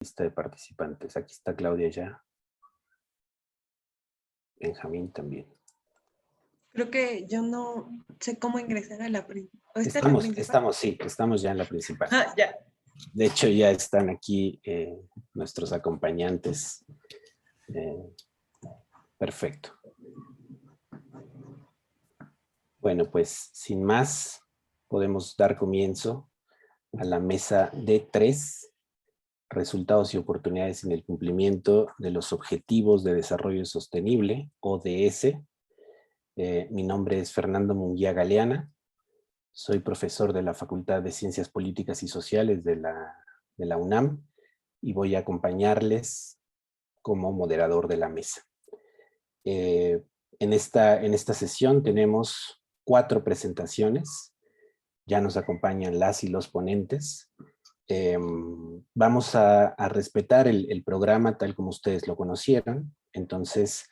Lista de participantes. Aquí está Claudia ya. Benjamín también. Creo que yo no sé cómo ingresar a la principal. Estamos ya en la principal. Ah, ya. De hecho, ya están aquí nuestros acompañantes. Perfecto. Bueno, pues sin más, podemos dar comienzo a la mesa D3, resultados y oportunidades en el cumplimiento de los Objetivos de Desarrollo Sostenible, ODS. Mi nombre es Fernando Munguía Galeana. Soy profesor de la Facultad de Ciencias Políticas y Sociales de la UNAM y voy a acompañarles como moderador de la mesa. En esta sesión tenemos 4 presentaciones. Ya nos acompañan las y los ponentes. Vamos a respetar el programa tal como ustedes lo conocieron. Entonces,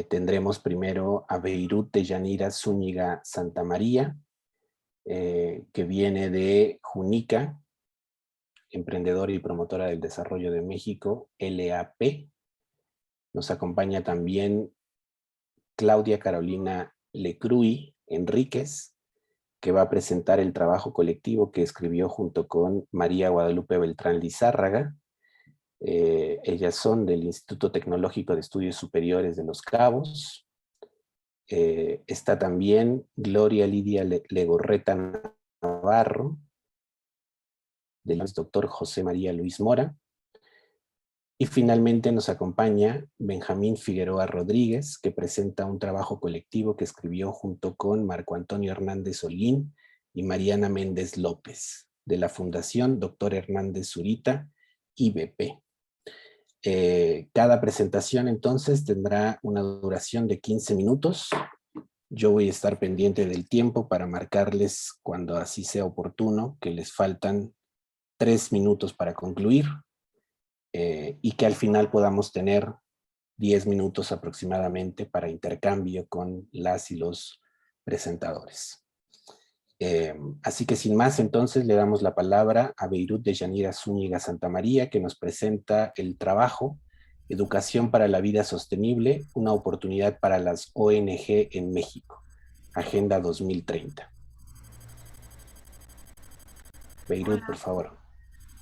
tendremos primero a Beirut Deyanira Zúñiga Santamaría, que viene de Junica, emprendedora y promotora del desarrollo de México, LAP. Nos acompaña también Claudia Carolina Lecruy Enríquez, que va a presentar el trabajo colectivo que escribió junto con María Guadalupe Beltrán Lizárraga. Ellas son del Instituto Tecnológico de Estudios Superiores de Los Cabos. Está también Gloria Lidia Legorreta Navarro, del doctor José María Luis Mora. Y finalmente nos acompaña Benjamín Figueroa Rodríguez, que presenta un trabajo colectivo que escribió junto con Marco Antonio Hernández Holguín y Mariana Méndez López, de la Fundación Dr. Hernández Zurita, IBP. Cada presentación entonces tendrá una duración de 15 minutos. Yo voy a estar pendiente del tiempo para marcarles cuando así sea oportuno, que les faltan 3 minutos para concluir, y que al final podamos tener 10 minutos aproximadamente para intercambio con las y los presentadores. Así que sin más, entonces le damos la palabra a Beirut Deyanira Zúñiga Santamaría, que nos presenta el trabajo Educación para la Vida Sostenible, una oportunidad para las ONG en México, Agenda 2030. Beirut, Hola. por favor.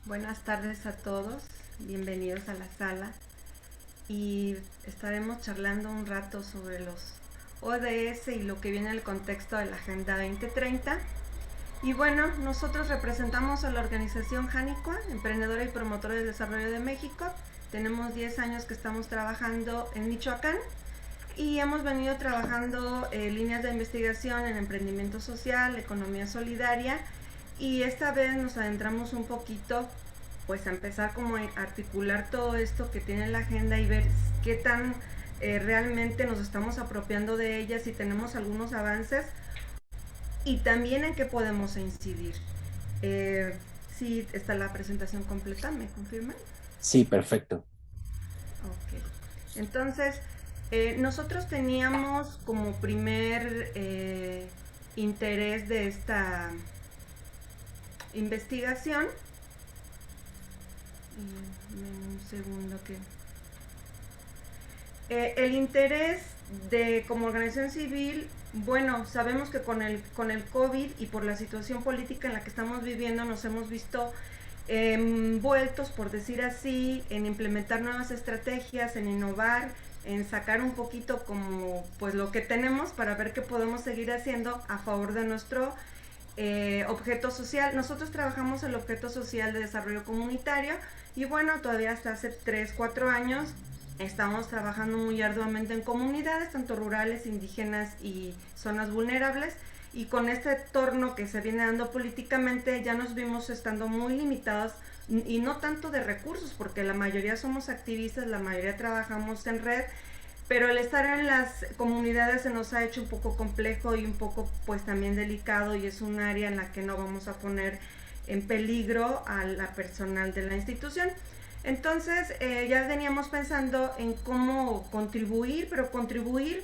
Buenas tardes a todos, bienvenidos a la sala y estaremos charlando un rato sobre los ODS y lo que viene en el contexto de la Agenda 2030. Y bueno, nosotros representamos a la organización Jánicua, emprendedora y promotora del desarrollo de México. Tenemos 10 años que estamos trabajando en Michoacán y hemos venido trabajando líneas de investigación en emprendimiento social, economía solidaria, y esta vez nos adentramos un poquito pues a empezar como a articular todo esto que tiene la agenda y ver qué tan realmente nos estamos apropiando de ella, si tenemos algunos avances y también en qué podemos incidir. Sí, está la presentación completa, ¿me confirman? Sí, perfecto. Ok, entonces nosotros teníamos como primer interés de esta investigación, un segundo que el interés de como organización civil. Bueno, sabemos que con el COVID y por la situación política en la que estamos viviendo nos hemos visto envueltos, por decir así, en implementar nuevas estrategias, en innovar, en sacar un poquito como pues lo que tenemos para ver qué podemos seguir haciendo a favor de nuestro objeto social. Nosotros trabajamos el objeto social de desarrollo comunitario y bueno, todavía hasta hace 3-4 años estamos trabajando muy arduamente en comunidades, tanto rurales, indígenas y zonas vulnerables, y con este entorno que se viene dando políticamente ya nos vimos estando muy limitados, y no tanto de recursos, porque la mayoría somos activistas, la mayoría trabajamos en red, pero el estar en las comunidades se nos ha hecho un poco complejo y un poco pues también delicado, y es un área en la que no vamos a poner en peligro a la personal de la institución. Entonces ya veníamos pensando en cómo contribuir, pero contribuir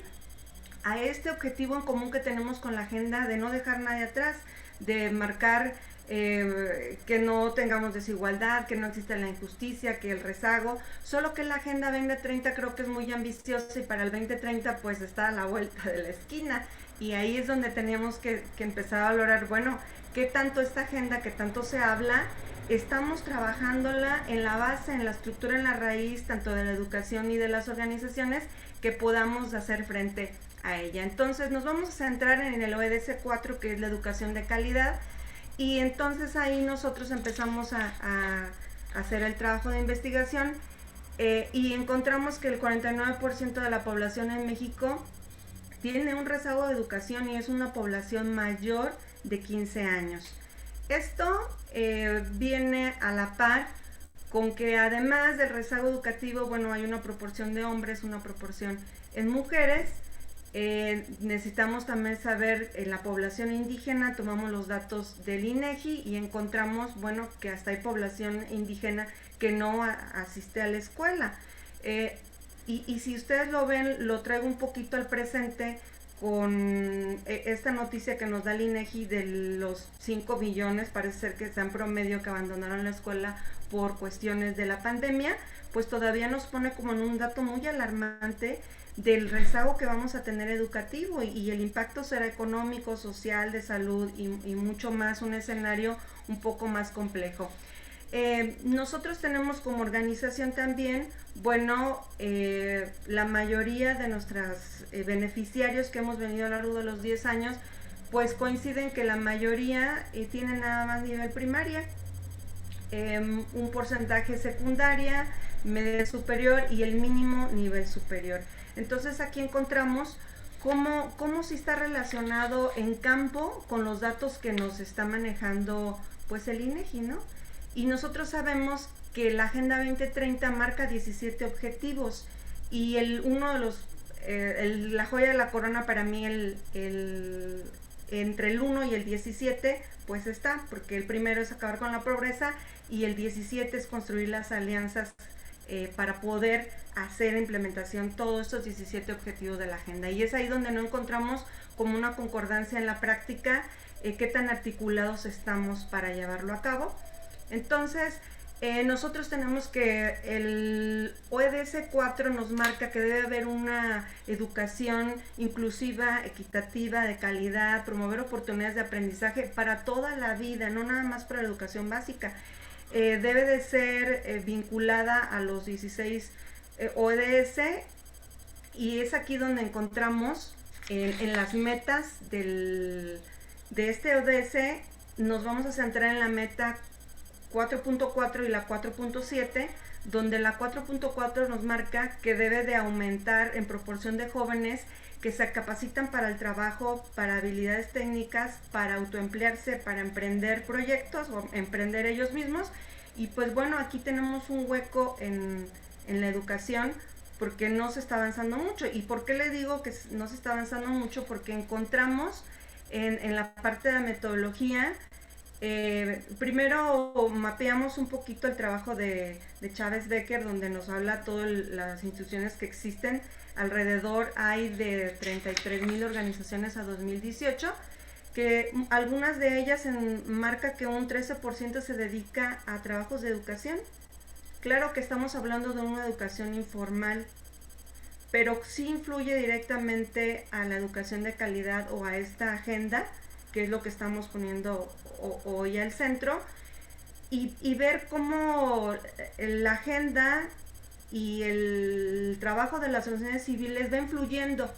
a este objetivo en común que tenemos con la agenda de no dejar nadie atrás, de marcar que no tengamos desigualdad, que no exista la injusticia, que el rezago, solo que la Agenda 2030 creo que es muy ambiciosa y para el 2030 pues está a la vuelta de la esquina, y ahí es donde teníamos que empezar a valorar, bueno, qué tanto esta agenda, que tanto se habla, estamos trabajándola en la base, en la estructura, en la raíz, tanto de la educación y de las organizaciones, que podamos hacer frente a ella. Entonces nos vamos a centrar en el ODS 4, que es la educación de calidad, y entonces ahí nosotros empezamos a hacer el trabajo de investigación, y encontramos que el 49% de la población en México tiene un rezago de educación y es una población mayor de 15 años. Esto viene a la par con que además del rezago educativo, bueno, hay una proporción de hombres, una proporción en mujeres. Necesitamos también saber en la población indígena, tomamos los datos del INEGI y encontramos, bueno, que hasta hay población indígena que no asiste a la escuela. Y si ustedes lo ven, lo traigo un poquito al presente con esta noticia que nos da el INEGI de los 5 millones, parece ser que está en promedio, que abandonaron la escuela por cuestiones de la pandemia, pues todavía nos pone como en un dato muy alarmante del rezago que vamos a tener educativo, y el impacto será económico, social, de salud y mucho más, un escenario un poco más complejo. Nosotros tenemos como organización también, bueno, la mayoría de nuestros beneficiarios que hemos venido a lo largo de los 10 años, pues coinciden que la mayoría tienen nada más nivel primaria, un porcentaje secundaria, media superior y el mínimo nivel superior. Entonces aquí encontramos cómo sí está relacionado en campo con los datos que nos está manejando pues el INEGI, ¿no? Y nosotros sabemos que la Agenda 2030 marca 17 objetivos, y uno de los, la joya de la corona para mí, entre el 1 y el 17, pues está, porque el primero es acabar con la pobreza y el 17 es construir las alianzas para poder hacer implementación todos estos 17 objetivos de la agenda. Y es ahí donde no encontramos como una concordancia en la práctica, qué tan articulados estamos para llevarlo a cabo. Entonces, nosotros tenemos que el ODS 4 nos marca que debe haber una educación inclusiva, equitativa, de calidad, promover oportunidades de aprendizaje para toda la vida, no nada más para la educación básica. Debe de ser vinculada a los 16 ODS, y es aquí donde encontramos en las metas de este ODS. Nos vamos a centrar en la meta 4.4 y la 4.7, donde la 4.4 nos marca que debe de aumentar en proporción de jóvenes que se capacitan para el trabajo, para habilidades técnicas, para autoemplearse, para emprender proyectos o emprender ellos mismos. Y pues bueno, aquí tenemos un hueco en la educación porque no se está avanzando mucho. ¿Y por qué le digo que no se está avanzando mucho? Porque encontramos en la parte de la metodología, primero mapeamos un poquito el trabajo de Chávez Becker, donde nos habla todas las instituciones que existen. Alrededor hay de 33,000 organizaciones a 2018, que algunas de ellas marca que un 13% se dedica a trabajos de educación. Claro que estamos hablando de una educación informal, pero sí influye directamente a la educación de calidad o a esta agenda, que es lo que estamos poniendo hoy al centro, y ver cómo la agenda y el trabajo de las organizaciones civiles va influyendo.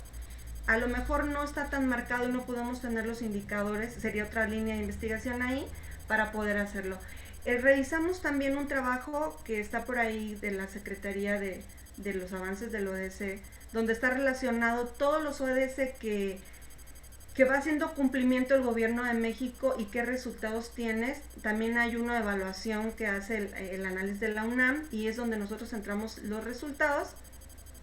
A lo mejor no está tan marcado y no podemos tener los indicadores, sería otra línea de investigación ahí para poder hacerlo. Revisamos también un trabajo que está por ahí de la Secretaría de los Avances del ODS, donde está relacionado todos los ODS que va haciendo cumplimiento el gobierno de México y qué resultados tienes. También hay una evaluación que hace el análisis de la UNAM, y es donde nosotros centramos los resultados.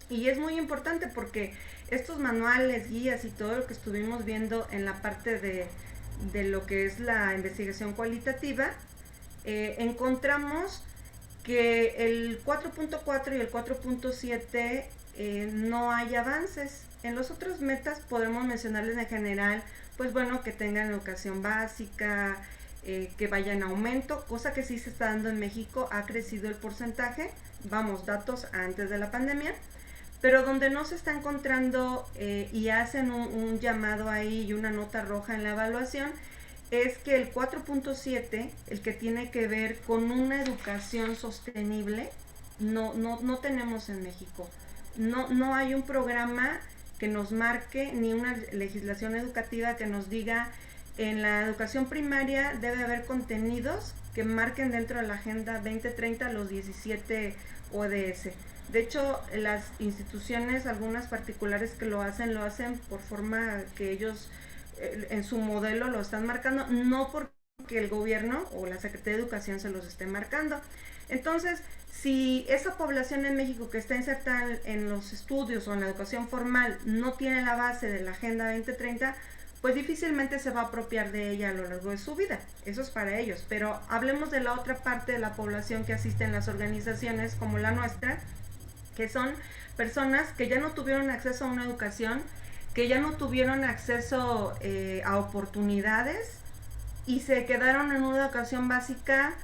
Y es muy importante porque estos manuales, guías y todo lo que estuvimos viendo en la parte de lo que es la investigación cualitativa, encontramos que el 4.4 y el 4.7 no hay avances. En los otros metas podemos mencionarles en general, pues bueno, que tengan educación básica, que vaya en aumento, cosa que sí se está dando en México, ha crecido el porcentaje, vamos, datos antes de la pandemia, pero donde no se está encontrando y hacen un llamado ahí y una nota roja en la evaluación, es que el 4.7, el que tiene que ver con una educación sostenible, no tenemos en México. No hay un programa que nos marque, ni una legislación educativa que nos diga en la educación primaria debe haber contenidos que marquen dentro de la Agenda 2030 los 17 ODS. De hecho, las instituciones, algunas particulares que lo hacen por forma que ellos en su modelo lo están marcando, no porque el gobierno o la Secretaría de Educación se los esté marcando. Entonces, si esa población en México que está insertada en los estudios o en la educación formal no tiene la base de la Agenda 2030, pues difícilmente se va a apropiar de ella a lo largo de su vida. Eso es para ellos. Pero hablemos de la otra parte de la población que asiste en las organizaciones como la nuestra, que son personas que ya no tuvieron acceso a una educación, que ya no tuvieron acceso a oportunidades y se quedaron en una educación básica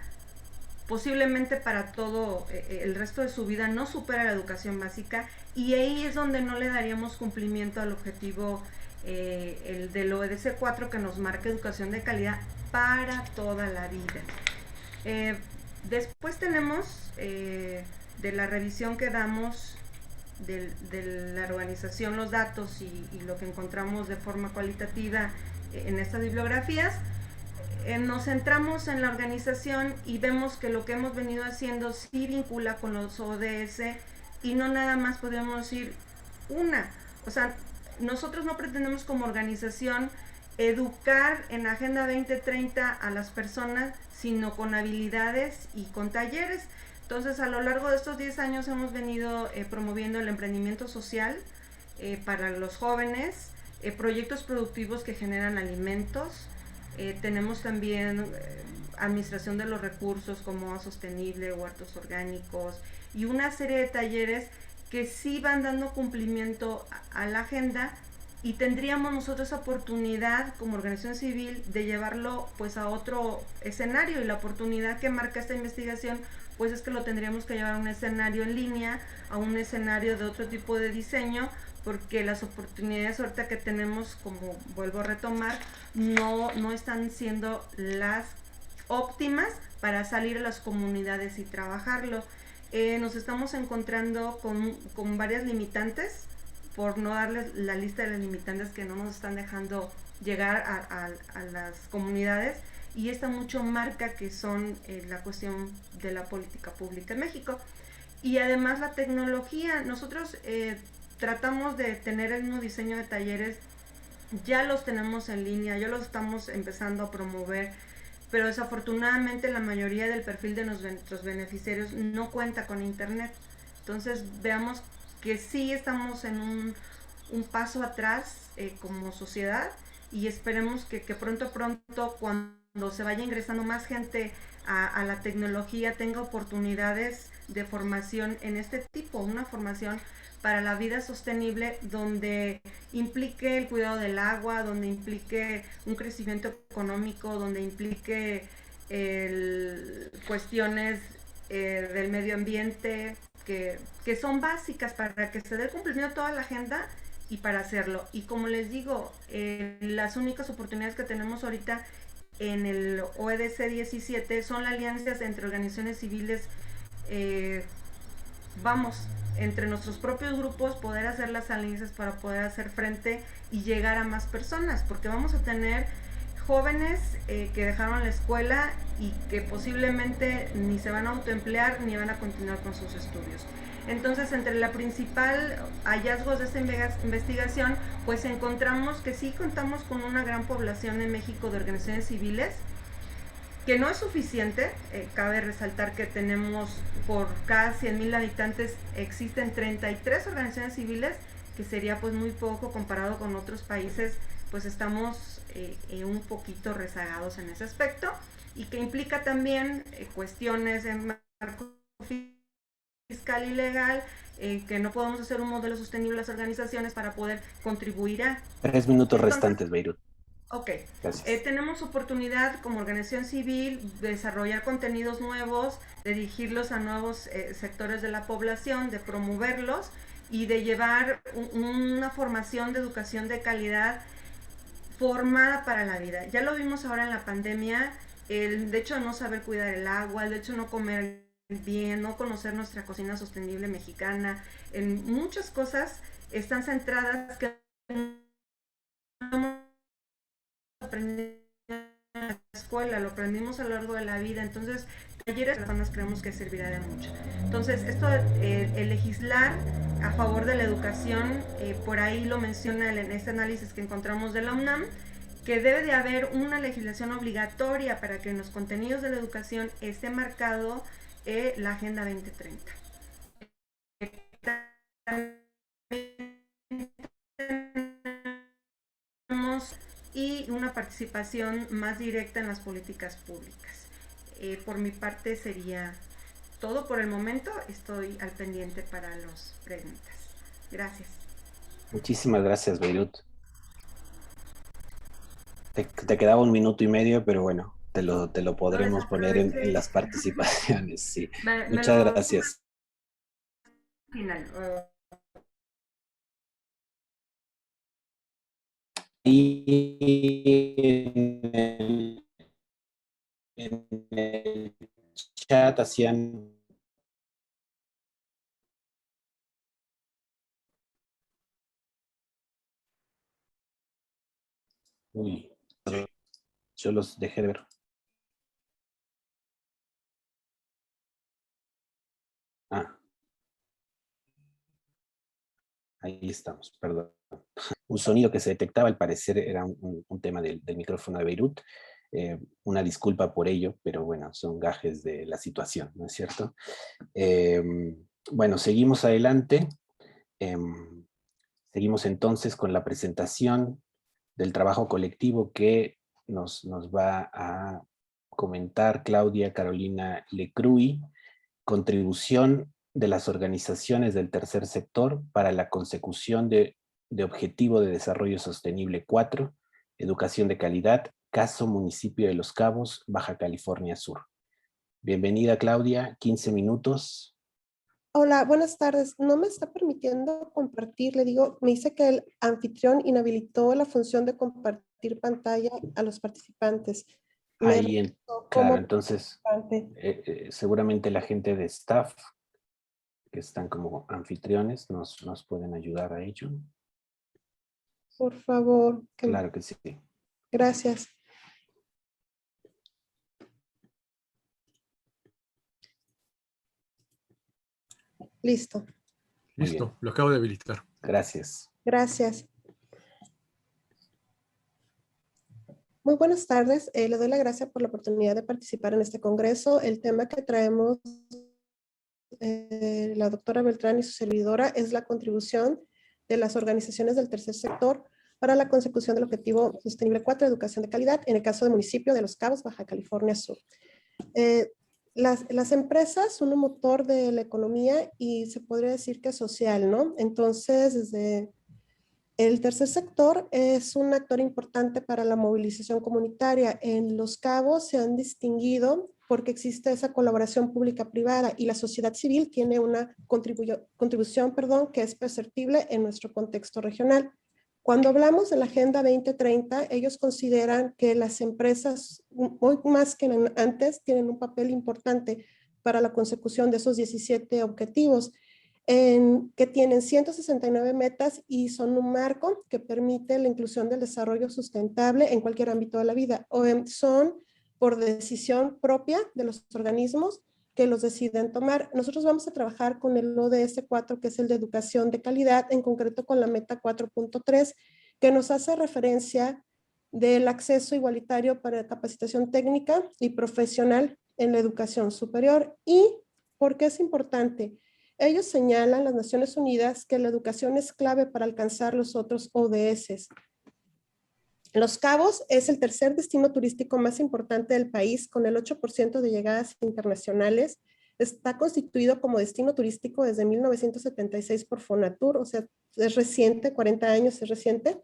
posiblemente para todo el resto de su vida, no supera la educación básica, y ahí es donde no le daríamos cumplimiento al objetivo el del ODS 4, que nos marca educación de calidad para toda la vida. Después tenemos de la revisión que damos de la organización, los datos y lo que encontramos de forma cualitativa en estas bibliografías. Nos centramos en la organización y vemos que lo que hemos venido haciendo sí vincula con los ODS y no nada más podemos decir una. O sea, nosotros no pretendemos como organización educar en Agenda 2030 a las personas, sino con habilidades y con talleres. Entonces, a lo largo de estos 10 años hemos venido promoviendo el emprendimiento social para los jóvenes, proyectos productivos que generan alimentos. Tenemos también administración de los recursos como sostenible, huertos orgánicos y una serie de talleres que sí van dando cumplimiento a la agenda, y tendríamos nosotros oportunidad como organización civil de llevarlo pues a otro escenario, y la oportunidad que marca esta investigación pues es que lo tendríamos que llevar a un escenario en línea, a un escenario de otro tipo de diseño, porque las oportunidades ahorita que tenemos, como vuelvo a retomar, no están siendo las óptimas para salir a las comunidades y trabajarlo. Nos estamos encontrando con varias limitantes, por no darles la lista de las limitantes que no nos están dejando llegar a las comunidades, y esta mucho marca que son la cuestión de la política pública en México. Y además la tecnología, nosotros tratamos de tener el mismo diseño de talleres, ya los tenemos en línea, ya los estamos empezando a promover, pero desafortunadamente la mayoría del perfil de nuestros beneficiarios no cuenta con internet. Entonces veamos que sí estamos en un paso atrás como sociedad, y esperemos que pronto, cuando se vaya ingresando más gente a la tecnología, tenga oportunidades de formación en este tipo, una formación para la vida sostenible, donde implique el cuidado del agua, donde implique un crecimiento económico, donde implique cuestiones del medio ambiente, que son básicas para que se dé cumplimiento a toda la agenda y para hacerlo. Y como les digo, las únicas oportunidades que tenemos ahorita en el ODS 17 son las alianzas entre organizaciones civiles, entre nuestros propios grupos, poder hacer las alianzas para poder hacer frente y llegar a más personas, porque vamos a tener jóvenes que dejaron la escuela y que posiblemente ni se van a autoemplear ni van a continuar con sus estudios. Entonces, entre la principal hallazgos de esta investigación, pues encontramos que sí contamos con una gran población en México de organizaciones civiles, que no es suficiente. Cabe resaltar que tenemos, por cada 100,000 habitantes existen 33 organizaciones civiles, que sería pues muy poco comparado con otros países, pues estamos un poquito rezagados en ese aspecto, y que implica también cuestiones en marco fiscal y legal, que no podemos hacer un modelo sostenible las organizaciones para poder contribuir a... 3 minutos restantes, Beirut. Ok, Gracias. tenemos oportunidad como organización civil de desarrollar contenidos nuevos, de dirigirlos a nuevos sectores de la población, de promoverlos y de llevar una formación de educación de calidad formada para la vida. Ya lo vimos ahora en la pandemia, el hecho de no saber cuidar el agua, el hecho de no comer bien, no conocer nuestra cocina sostenible mexicana, en muchas cosas están centradas que no aprendimos en la escuela, lo aprendimos a lo largo de la vida, entonces talleres personas creemos que servirá de mucho. Entonces esto el legislar a favor de la educación, por ahí lo menciona en este análisis que encontramos de la UNAM, que debe de haber una legislación obligatoria para que en los contenidos de la educación esté marcado la Agenda 2030. Y una participación más directa en las políticas públicas. Por mi parte sería todo por el momento. Estoy al pendiente para las preguntas. Gracias. Muchísimas gracias, Beirut. Te quedaba 1 minuto y medio, pero bueno, te lo Lo podremos poner en desaproveché. las participaciones, sí. Me Muchas lo gracias. final. Y en el chat hacían... Uy, yo los dejé de ver. Ah, ahí estamos, perdón. Un sonido que se detectaba, al parecer era un tema del micrófono de Beirut. Una disculpa por ello, pero bueno, son gajes de la situación, ¿no es cierto? Bueno, seguimos adelante. Seguimos entonces con la presentación del trabajo colectivo que nos va a comentar Claudia Carolina Lecruy, contribución de las organizaciones del tercer sector para la consecución de Objetivo de Desarrollo Sostenible 4, Educación de Calidad, caso Municipio de Los Cabos, Baja California Sur. Bienvenida, Claudia, 15 minutos. Hola, buenas tardes. No me está permitiendo compartir. Le digo, me dice que el anfitrión inhabilitó la función de compartir pantalla a los participantes. Ahí, claro, como entonces participante. seguramente la gente de staff que están como anfitriones nos pueden ayudar a ello. Por favor. Claro que sí. Gracias. Listo. Listo, lo acabo de habilitar. Gracias. Gracias. Muy buenas tardes. Le doy la gracia por la oportunidad de participar en este congreso. El tema que traemos la doctora Beltrán y su servidora es la contribución de las organizaciones del tercer sector para la consecución del Objetivo Sostenible 4, Educación de Calidad, en el caso del municipio de Los Cabos, Baja California Sur. Las empresas son un motor de la economía y se podría decir que social, ¿no? Entonces, desde el tercer sector es un actor importante para la movilización comunitaria. En Los Cabos se han distinguido porque existe esa colaboración pública-privada y la sociedad civil tiene una contribución que es perceptible en nuestro contexto regional. Cuando hablamos de la Agenda 2030, ellos consideran que las empresas, hoy más que antes, tienen un papel importante para la consecución de esos 17 objetivos, que tienen 169 metas y son un marco que permite la inclusión del desarrollo sustentable en cualquier ámbito de la vida. Son por decisión propia de los organismos que los deciden tomar. Nosotros vamos a trabajar con el ODS 4, que es el de educación de calidad, en concreto con la meta 4.3, que nos hace referencia del acceso igualitario para capacitación técnica y profesional en la educación superior. ¿Y por qué es importante? Ellos señalan, las Naciones Unidas, que la educación es clave para alcanzar los otros ODS. Los Cabos es el tercer destino turístico más importante del país, con el 8% de llegadas internacionales. Está constituido como destino turístico desde 1976 por Fonatur, o sea, es reciente, 40 años es reciente.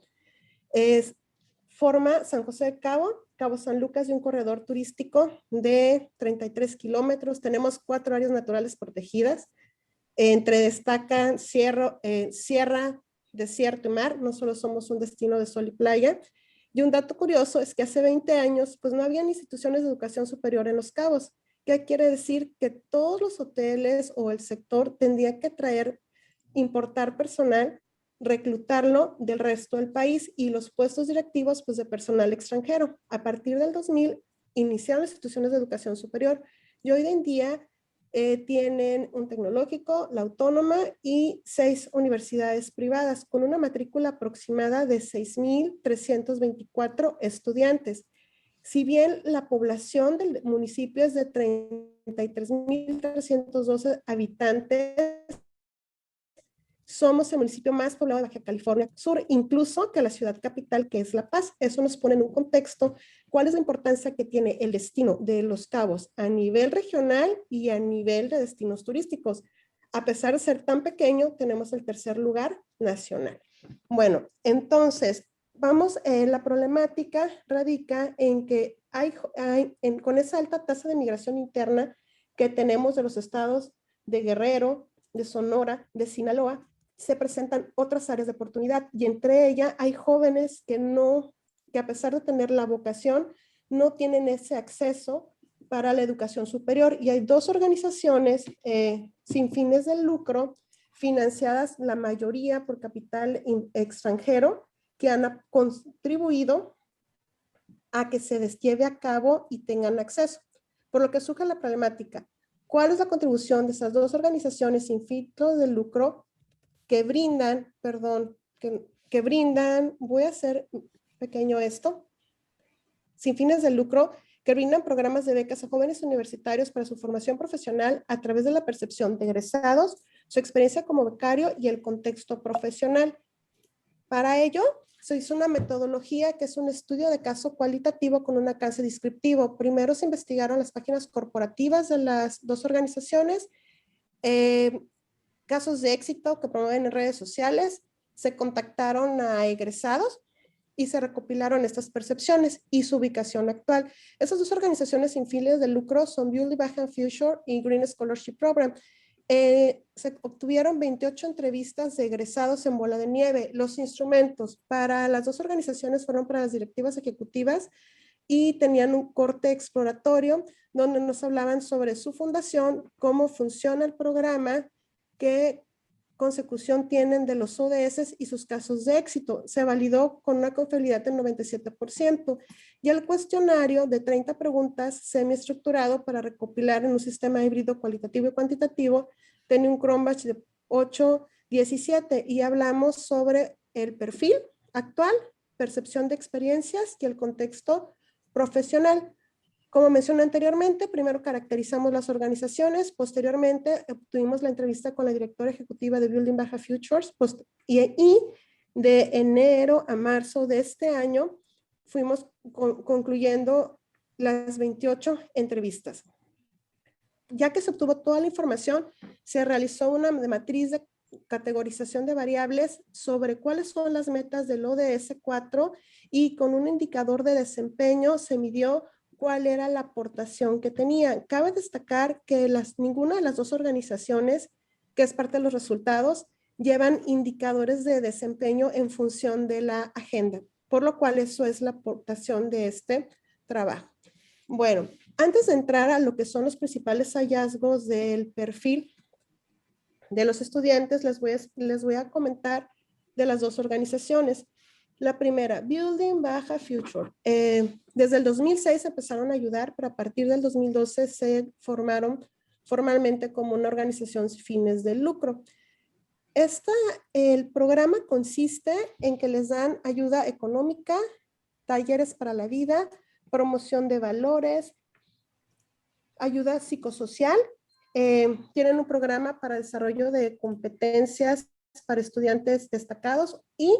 forma San José de Cabo, Cabo San Lucas, y un corredor turístico de 33 kilómetros. Tenemos 4 áreas naturales protegidas. Entre destacan sierra, desierto y mar. No solo somos un destino de sol y playa. Y un dato curioso es que hace 20 años pues no habían instituciones de educación superior en Los Cabos. ¿Qué quiere decir? Que todos los hoteles o el sector tendrían que importar personal, reclutarlo del resto del país, y los puestos directivos pues de personal extranjero. A partir del 2000 iniciaron las instituciones de educación superior y hoy en día tienen un tecnológico, la Autónoma y 6 universidades privadas con una matrícula aproximada de 6,324 estudiantes. Si bien la población del municipio es de 33,312 habitantes, somos el municipio más poblado de Baja California Sur, incluso que la ciudad capital, que es La Paz. Eso nos pone en un contexto cuál es la importancia que tiene el destino de Los Cabos a nivel regional y a nivel de destinos turísticos. A pesar de ser tan pequeño, tenemos el 3er lugar nacional. Bueno, entonces, la problemática radica en que con esa alta tasa de migración interna que tenemos de los estados de Guerrero, de Sonora, de Sinaloa, se presentan otras áreas de oportunidad, y entre ellas hay jóvenes que a pesar de tener la vocación, no tienen ese acceso para la educación superior, y hay 2 organizaciones sin fines de lucro, financiadas la mayoría por capital extranjero, que han contribuido a que se lleve a cabo y tengan acceso. Por lo que surge la problemática: ¿cuál es la contribución de esas 2 organizaciones sin fines de lucro que brindan, voy a hacer pequeño esto, sin fines de lucro, que brindan programas de becas a jóvenes universitarios para su formación profesional a través de la percepción de egresados, su experiencia como becario y el contexto profesional? Para ello, se hizo una metodología que es un estudio de caso cualitativo con un alcance descriptivo. Primero se investigaron las páginas corporativas de las 2 organizaciones, casos de éxito que promueven en redes sociales, se contactaron a egresados y se recopilaron estas percepciones y su ubicación actual. Esas 2 organizaciones sin fines de lucro son Building Baja Future y Green Scholarship Program. Se obtuvieron 28 entrevistas de egresados en bola de nieve. Los instrumentos para las 2 organizaciones fueron para las directivas ejecutivas y tenían un corte exploratorio donde nos hablaban sobre su fundación, cómo funciona el programa, qué consecución tienen de los ODS y sus casos de éxito. Se validó con una confiabilidad del 97%, y el cuestionario de 30 preguntas semiestructurado para recopilar en un sistema híbrido cualitativo y cuantitativo tiene un Cronbach de 8.17, y hablamos sobre el perfil actual, percepción de experiencias y el contexto profesional. Como mencioné anteriormente, primero caracterizamos las organizaciones, posteriormente obtuvimos la entrevista con la directora ejecutiva de Building Baja Futures, y de enero a marzo de este año fuimos concluyendo las 28 entrevistas. Ya que se obtuvo toda la información, se realizó una matriz de categorización de variables sobre cuáles son las metas del ODS 4, y con un indicador de desempeño se midió cuál era la aportación que tenían. Cabe destacar que ninguna de las 2 organizaciones, que es parte de los resultados, llevan indicadores de desempeño en función de la agenda, por lo cual eso es la aportación de este trabajo. Bueno, antes de entrar a lo que son los principales hallazgos del perfil de los estudiantes, les voy a comentar de las 2 organizaciones. La primera, Building Baja Future. Desde el 2006 empezaron a ayudar, pero a partir del 2012 se formaron formalmente como una organización sin fines de lucro. El programa consiste en que les dan ayuda económica, talleres para la vida, promoción de valores, ayuda psicosocial. Tienen un programa para desarrollo de competencias para estudiantes destacados y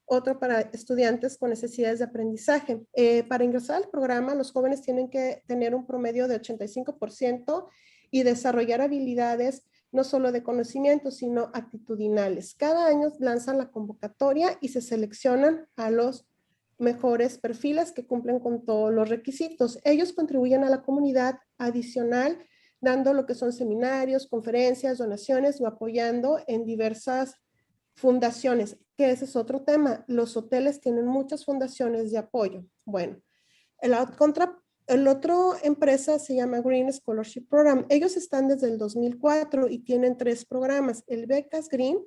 otro para estudiantes con necesidades de aprendizaje. Para ingresar al programa, los jóvenes tienen que tener un promedio de 85% y desarrollar habilidades no solo de conocimiento, sino actitudinales. Cada año lanzan la convocatoria y se seleccionan a los mejores perfiles que cumplen con todos los requisitos. Ellos contribuyen a la comunidad adicional, dando lo que son seminarios, conferencias, donaciones o apoyando en diversas fundaciones, que ese es otro tema. Los hoteles tienen muchas fundaciones de apoyo. Bueno, el otro empresa se llama Green Scholarship Program. Ellos están desde el 2004 y tienen 3 programas. El Becas Green,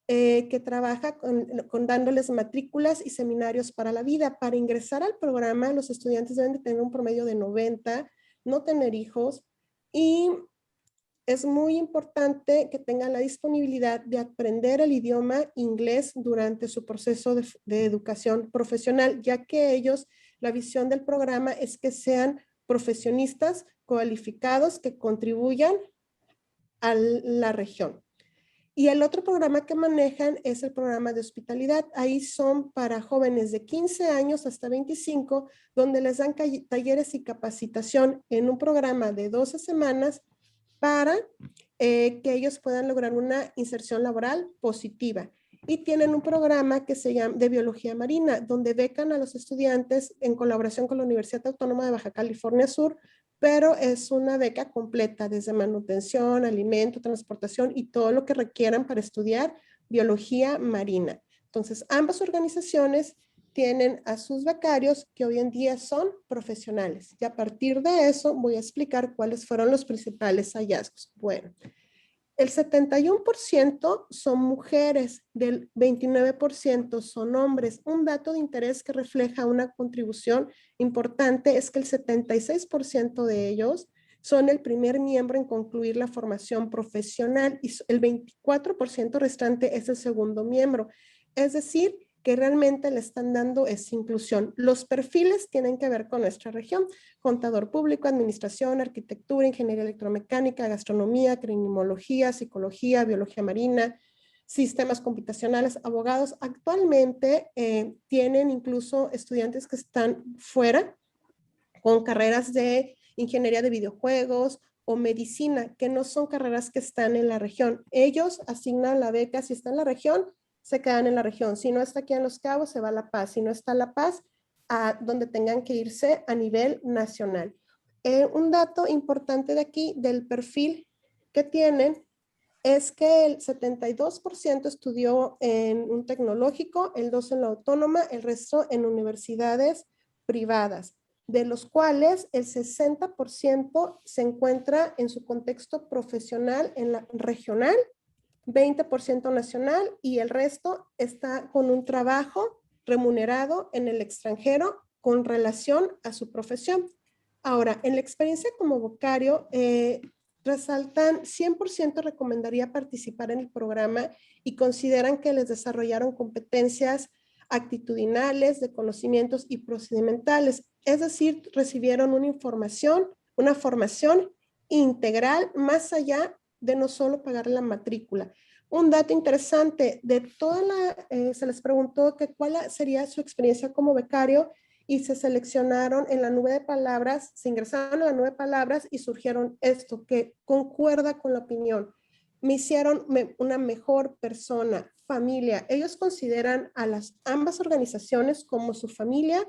que trabaja con dándoles matrículas y seminarios para la vida. Para ingresar al programa, los estudiantes deben de tener un promedio de 90, no tener hijos, y es muy importante que tengan la disponibilidad de aprender el idioma inglés durante su proceso de educación profesional, ya que ellos, la visión del programa es que sean profesionistas cualificados que contribuyan a la región. Y el otro programa que manejan es el programa de hospitalidad. Ahí son para jóvenes de 15 años hasta 25, donde les dan talleres y capacitación en un programa de 12 semanas para que ellos puedan lograr una inserción laboral positiva. Y tienen un programa que se llama de biología marina, donde becan a los estudiantes en colaboración con la Universidad Autónoma de Baja California Sur, pero es una beca completa, desde manutención, alimento, transportación y todo lo que requieran para estudiar biología marina. Entonces, ambas organizaciones tienen a sus becarios que hoy en día son profesionales. Y a partir de eso voy a explicar cuáles fueron los principales hallazgos. Bueno, el 71% son mujeres, del 29% son hombres. Un dato de interés que refleja una contribución importante es que el 76% de ellos son el primer miembro en concluir la formación profesional y el 24% restante es el segundo miembro. Es decir, que realmente le están dando esa inclusión. Los perfiles tienen que ver con nuestra región: contador público, administración, arquitectura, ingeniería electromecánica, gastronomía, criminología, psicología, biología marina, sistemas computacionales, abogados. Actualmente tienen incluso estudiantes que están fuera con carreras de ingeniería de videojuegos o medicina, que no son carreras que están en la región. Ellos asignan la beca, si está en la región, se quedan en la región. Si no está aquí en Los Cabos, se va a La Paz. Si no está en La Paz, a donde tengan que irse a nivel nacional. Un dato importante de aquí, del perfil que tienen, es que el 72% estudió en un tecnológico, el 2% en la autónoma, el resto en universidades privadas, de los cuales el 60% se encuentra en su contexto profesional en la regional, 20% nacional, y el resto está con un trabajo remunerado en el extranjero con relación a su profesión. Ahora, en la experiencia como becario, resaltan 100% recomendaría participar en el programa y consideran que les desarrollaron competencias actitudinales, de conocimientos y procedimentales. Es decir, recibieron una formación integral más allá de no solo pagar la matrícula. Un dato interesante, se les preguntó que cuál sería su experiencia como becario y se seleccionaron en la nube de palabras, se ingresaron a la nube de palabras y surgieron esto, que concuerda con la opinión. Me hicieron una mejor persona, familia. Ellos consideran a ambas organizaciones como su familia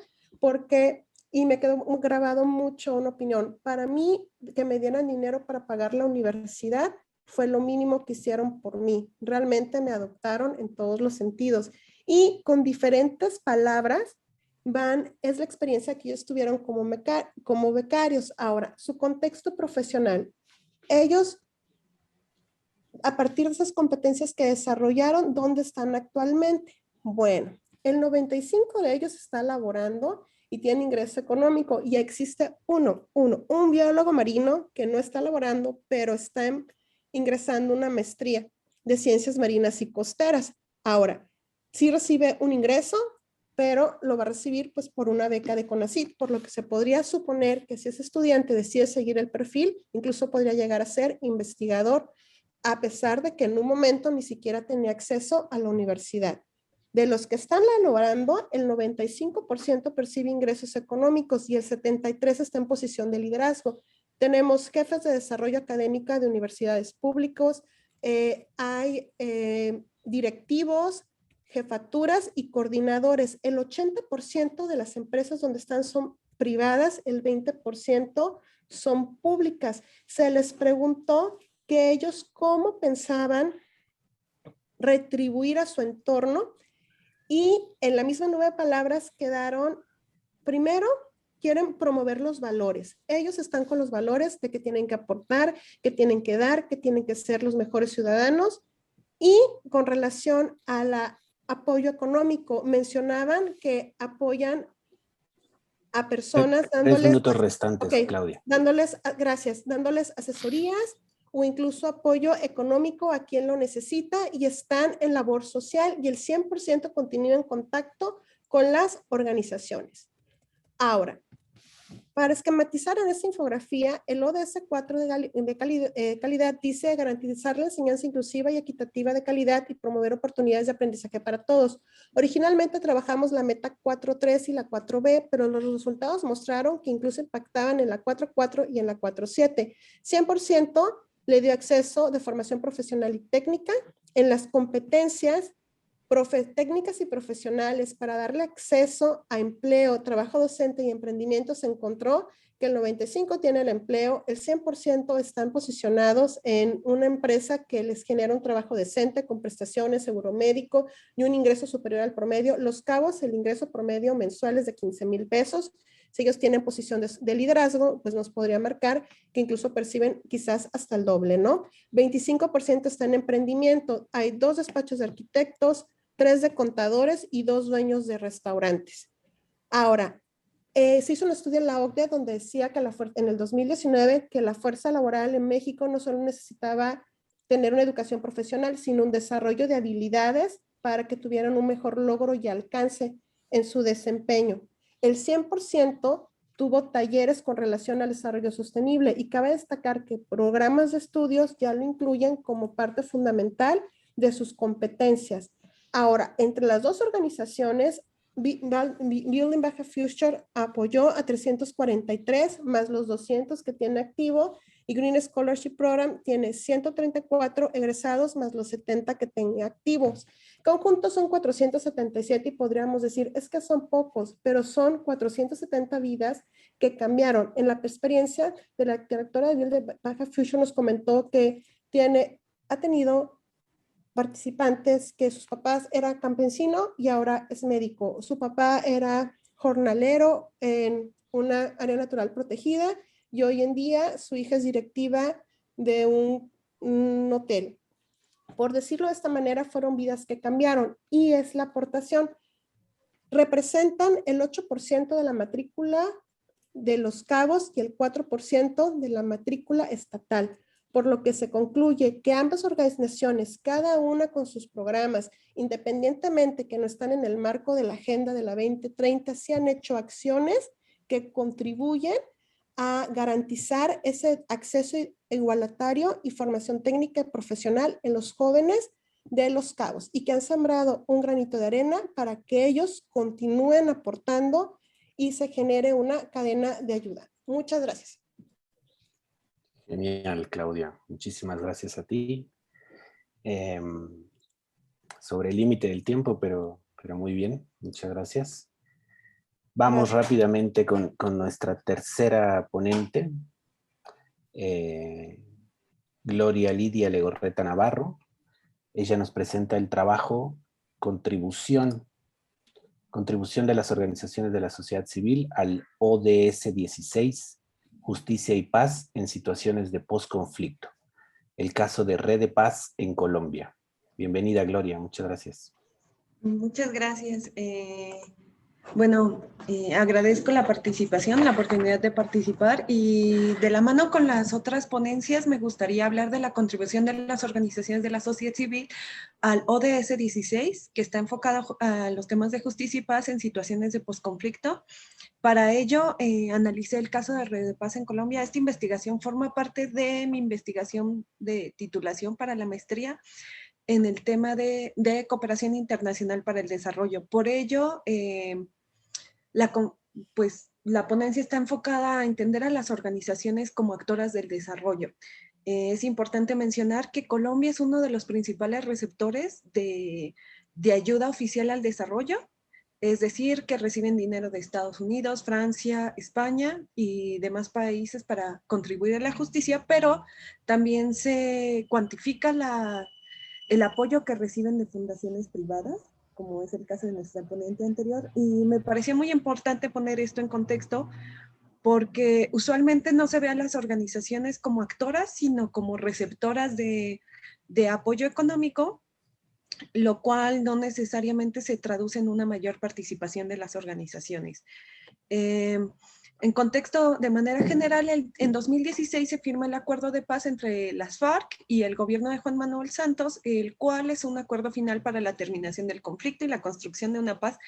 y me quedó grabado mucho una opinión. Para mí, que me dieran dinero para pagar la universidad fue lo mínimo que hicieron por mí. Realmente me adoptaron en todos los sentidos. Y con diferentes palabras, es la experiencia que ellos tuvieron como becarios. Ahora, su contexto profesional. Ellos, a partir de esas competencias que desarrollaron, ¿dónde están actualmente? Bueno, el 95% de ellos está laborando y tiene ingreso económico, y existe un biólogo marino que no está laborando, pero está ingresando una maestría de ciencias marinas y costeras. Ahora, sí recibe un ingreso, pero lo va a recibir pues por una beca de CONACYT, por lo que se podría suponer que si ese estudiante decide seguir el perfil, incluso podría llegar a ser investigador, a pesar de que en un momento ni siquiera tenía acceso a la universidad. De los que están laborando, el 95% percibe ingresos económicos y el 73% está en posición de liderazgo. Tenemos jefes de desarrollo académico de universidades públicas, hay directivos jefaturas y coordinadores. El 80% de las empresas donde están son privadas, el 20% son públicas. Se les preguntó que ellos cómo pensaban retribuir a su entorno y en la misma 9 palabras quedaron, primero, quieren promover los valores. Ellos están con los valores de que tienen que aportar, que tienen que dar, que tienen que ser los mejores ciudadanos. Y con relación al apoyo económico, mencionaban que apoyan a personas dándoles... 3 minutos restantes, okay, Claudia. Gracias, dándoles asesorías o incluso apoyo económico a quien lo necesita y están en labor social y el 100% continúa en contacto con las organizaciones. Ahora, para esquematizar en esta infografía, el ODS 4 de calidad dice garantizar la enseñanza inclusiva y equitativa de calidad y promover oportunidades de aprendizaje para todos. Originalmente trabajamos la meta 4.3 y la 4B, pero los resultados mostraron que incluso impactaban en la 4.4 y en la 4.7. 100% le dio acceso de formación profesional y técnica en las competencias técnicas y profesionales para darle acceso a empleo, trabajo docente y emprendimiento. Se encontró que el 95% tiene el empleo, el 100% están posicionados en una empresa que les genera un trabajo decente con prestaciones, seguro médico y un ingreso superior al promedio. Los Cabos, el ingreso promedio mensual es de 15,000 pesos. Si ellos tienen posición de liderazgo, pues nos podría marcar que incluso perciben quizás hasta el doble, ¿no? 25% está en emprendimiento. Hay 2 despachos de arquitectos, 3 de contadores y 2 dueños de restaurantes. Ahora, se hizo un estudio en la OCDE donde decía que en el 2019 que la fuerza laboral en México no solo necesitaba tener una educación profesional, sino un desarrollo de habilidades para que tuvieran un mejor logro y alcance en su desempeño. El 100% tuvo talleres con relación al desarrollo sostenible y cabe destacar que programas de estudios ya lo incluyen como parte fundamental de sus competencias. Ahora, entre las 2 organizaciones, Building Baja Future apoyó a 343 más los 200 que tiene activo y Green Scholarship Program tiene 134 egresados más los 70 que tiene activos. Conjuntos son 477 y podríamos decir, es que son pocos, pero son 470 vidas que cambiaron. En la experiencia de la directora de Building Baja Future nos comentó que ha tenido participantes que sus papás eran campesino y ahora es médico. Su papá era jornalero en una área natural protegida y hoy en día su hija es directiva de un hotel. Por decirlo de esta manera, fueron vidas que cambiaron y es la aportación. Representan el 8% de la matrícula de Los Cabos y el 4% de la matrícula estatal, por lo que se concluye que ambas organizaciones, cada una con sus programas, independientemente que no están en el marco de la Agenda de la 2030, sí han hecho acciones que contribuyen a garantizar ese acceso igualatario y formación técnica y profesional en los jóvenes de Los Cabos y que han sembrado un granito de arena para que ellos continúen aportando y se genere una cadena de ayuda. Muchas gracias. Genial, Claudia. Muchísimas gracias a ti. Sobre el límite del tiempo, pero muy bien. Muchas gracias. Vamos rápidamente con nuestra tercera ponente, Gloria Lidia Legorreta Navarro. Ella nos presenta el trabajo Contribución de las organizaciones de la sociedad civil al ODS 16, Justicia y Paz en situaciones de posconflicto. El caso de Red de Paz en Colombia. Bienvenida, Gloria. Muchas gracias. Muchas gracias. Agradezco la participación, la oportunidad de participar y de la mano con las otras ponencias me gustaría hablar de la contribución de las organizaciones de la sociedad civil al ODS 16, que está enfocado a los temas de justicia y paz en situaciones de posconflicto. Para ello, analicé el caso de Red de Paz en Colombia. Esta investigación forma parte de mi investigación de titulación para la maestría en el tema de cooperación internacional para el desarrollo. Por ello, la ponencia está enfocada a entender a las organizaciones como actoras del desarrollo. Es importante mencionar que Colombia es uno de los principales receptores de de ayuda oficial al desarrollo, es decir, que reciben dinero de Estados Unidos, Francia, España y demás países para contribuir a la justicia, pero también se cuantifica el apoyo que reciben de fundaciones privadas, como es el caso de nuestra ponente anterior, y me parecía muy importante poner esto en contexto porque usualmente no se ve a las organizaciones como actoras, sino como receptoras de apoyo económico, lo cual no necesariamente se traduce en una mayor participación de las organizaciones. En contexto, de manera general, en 2016 se firma el acuerdo de paz entre las FARC y el gobierno de Juan Manuel Santos, el cual es un acuerdo final para la terminación del conflicto y la construcción de una paz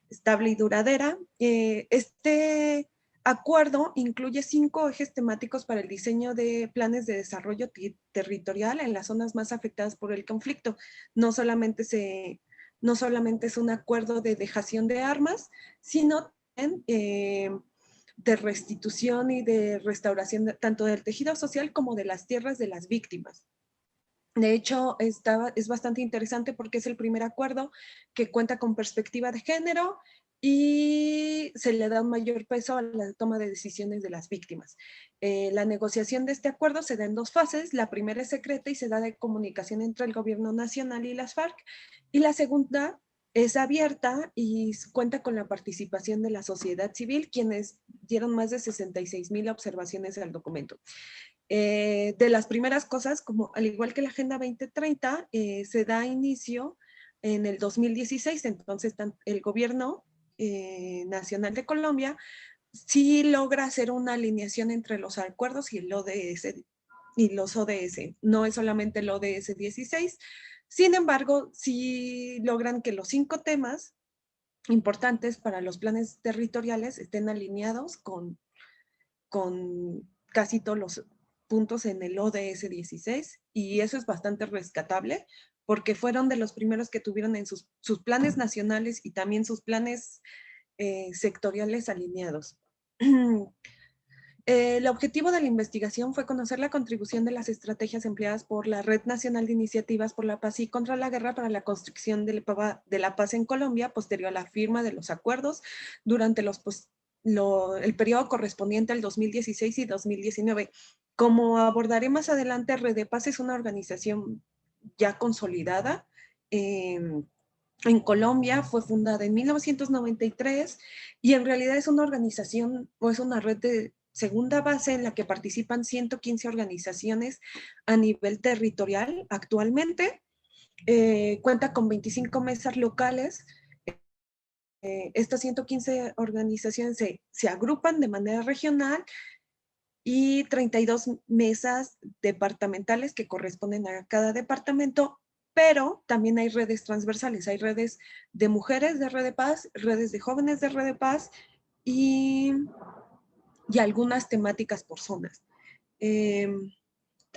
estable y duradera. Este acuerdo incluye 5 ejes temáticos para el diseño de planes de desarrollo territorial en las zonas más afectadas por el conflicto. No solamente es un acuerdo de dejación de armas, sino también de restitución y de restauración tanto del tejido social como de las tierras de las víctimas. De hecho, es bastante interesante porque es el primer acuerdo que cuenta con perspectiva de género y se le da un mayor peso a la toma de decisiones de las víctimas. La negociación de este acuerdo se da en 2 fases. La primera es secreta y se da de comunicación entre el gobierno nacional y las FARC. Y la segunda es abierta y cuenta con la participación de la sociedad civil, quienes dieron más de 66,000 observaciones al documento. De las primeras cosas, como al igual que la Agenda 2030, se da inicio en el 2016, entonces el gobierno nacional de Colombia sí logra hacer una alineación entre los acuerdos y el ODS y los ODS. No es solamente el ODS 16, sin embargo, sí logran que los 5 temas importantes para los planes territoriales estén alineados con casi todos los puntos en el ODS 16 y eso es bastante rescatable porque fueron de los primeros que tuvieron en sus planes nacionales y también sus planes sectoriales alineados. El objetivo de la investigación fue conocer la contribución de las estrategias empleadas por la Red Nacional de Iniciativas por la Paz y contra la Guerra para la construcción de la paz en Colombia posterior a la firma de los acuerdos durante el periodo correspondiente al 2016 y 2019. Como abordaré más adelante, Redepaz es una organización ya consolidada. En Colombia fue fundada en 1993 y en realidad es una organización o es una red de segunda base en la que participan 115 organizaciones a nivel territorial actualmente. Cuenta con 25 mesas locales. Estas 115 organizaciones se agrupan de manera regional y 32 mesas departamentales que corresponden a cada departamento, pero también hay redes transversales, hay redes de mujeres de Red de Paz, redes de jóvenes de Red de Paz y algunas temáticas por zonas.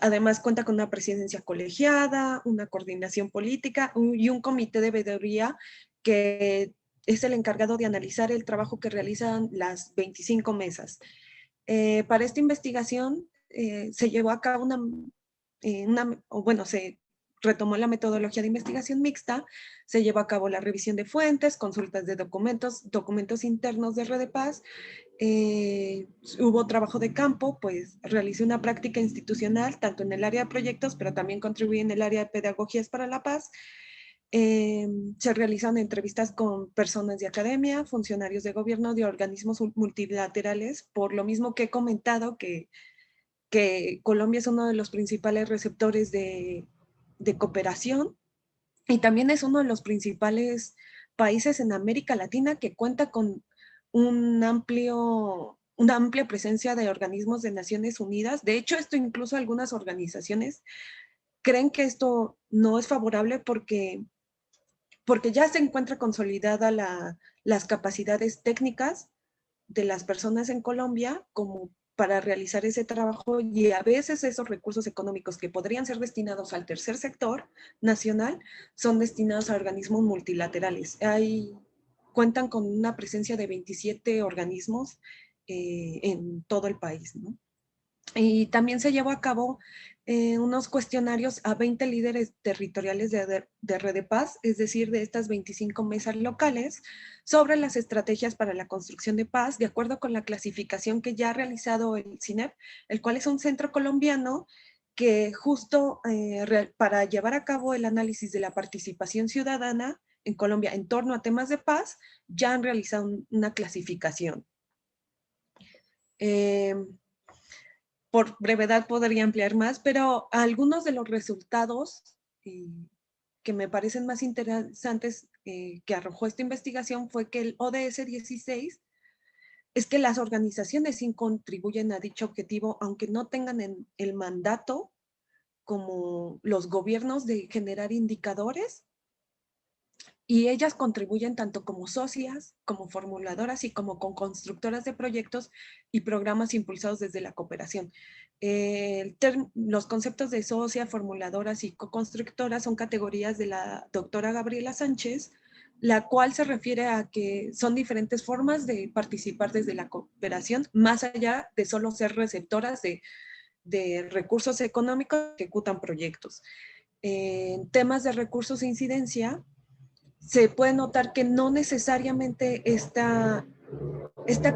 Además cuenta con una presidencia colegiada, una coordinación política y un comité de veeduría que es el encargado de analizar el trabajo que realizan las 25 mesas. Para esta investigación se llevó a cabo se retomó la metodología de investigación mixta, se llevó a cabo la revisión de fuentes, consultas de documentos internos de Red de Paz, hubo trabajo de campo, pues realicé una práctica institucional, tanto en el área de proyectos, pero también contribuí en el área de pedagogías para la paz. Se realizan entrevistas con personas de academia, funcionarios de gobierno, de organismos multilaterales, por lo mismo que he comentado que Colombia es uno de los principales receptores de cooperación y también es uno de los principales países en América Latina que cuenta con una amplia presencia de organismos de Naciones Unidas. De hecho, esto incluso algunas organizaciones creen que esto no es favorable porque ya se encuentra consolidada las capacidades técnicas de las personas en Colombia como para realizar ese trabajo y a veces esos recursos económicos que podrían ser destinados al tercer sector nacional son destinados a organismos multilaterales. Cuentan con una presencia de 27 organismos en todo el país, ¿no? Y también se llevó a cabo unos cuestionarios a 20 líderes territoriales de Red de Paz, es decir, de estas 25 mesas locales, sobre las estrategias para la construcción de paz, de acuerdo con la clasificación que ya ha realizado el CINEP, el cual es un centro colombiano que justo para llevar a cabo el análisis de la participación ciudadana en Colombia en torno a temas de paz, ya han realizado una clasificación. Por brevedad podría ampliar más, pero algunos de los resultados que me parecen más interesantes que arrojó esta investigación fue que el ODS 16 es que las organizaciones sí contribuyen a dicho objetivo, aunque no tengan el mandato como los gobiernos de generar indicadores, y ellas contribuyen tanto como socias, como formuladoras y como con constructoras de proyectos y programas impulsados desde la cooperación. Los conceptos de socia, formuladoras y co-constructoras son categorías de la doctora Gabriela Sánchez, la cual se refiere a que son diferentes formas de participar desde la cooperación, más allá de solo ser receptoras de recursos económicos que ejecutan proyectos. En temas de recursos de incidencia, se puede notar que no necesariamente esta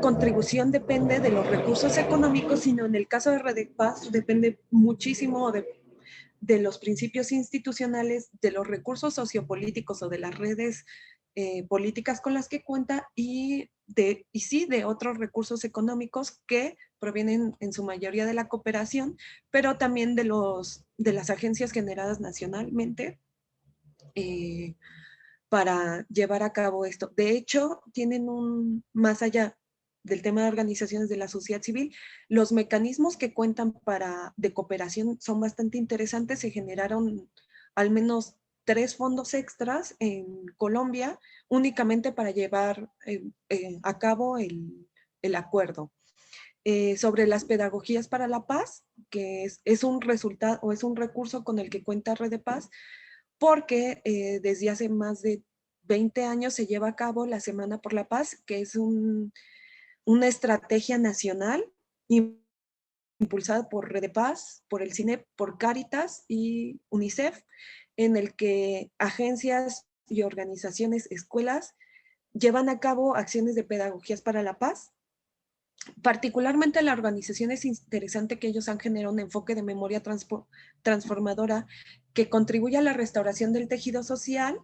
contribución depende de los recursos económicos, sino en el caso de Red de Paz depende muchísimo de los principios institucionales, de los recursos sociopolíticos o de las redes políticas con las que cuenta y sí de otros recursos económicos que provienen en su mayoría de la cooperación, pero también de las agencias generadas nacionalmente para llevar a cabo esto. De hecho, tienen más allá del tema de organizaciones de la sociedad civil, los mecanismos que cuentan de cooperación son bastante interesantes. Se generaron al menos 3 fondos extras en Colombia únicamente para llevar a cabo el acuerdo. Sobre las pedagogías para la paz, que es un resultado o es un recurso con el que cuenta Red de Paz, porque desde hace más de 20 años se lleva a cabo la Semana por la Paz, que es una estrategia nacional impulsada por Red de Paz, por el CINEP, por Cáritas y UNICEF, en el que agencias y organizaciones, escuelas, llevan a cabo acciones de pedagogías para la paz. Particularmente la organización es interesante que ellos han generado un enfoque de memoria transformadora que contribuye a la restauración del tejido social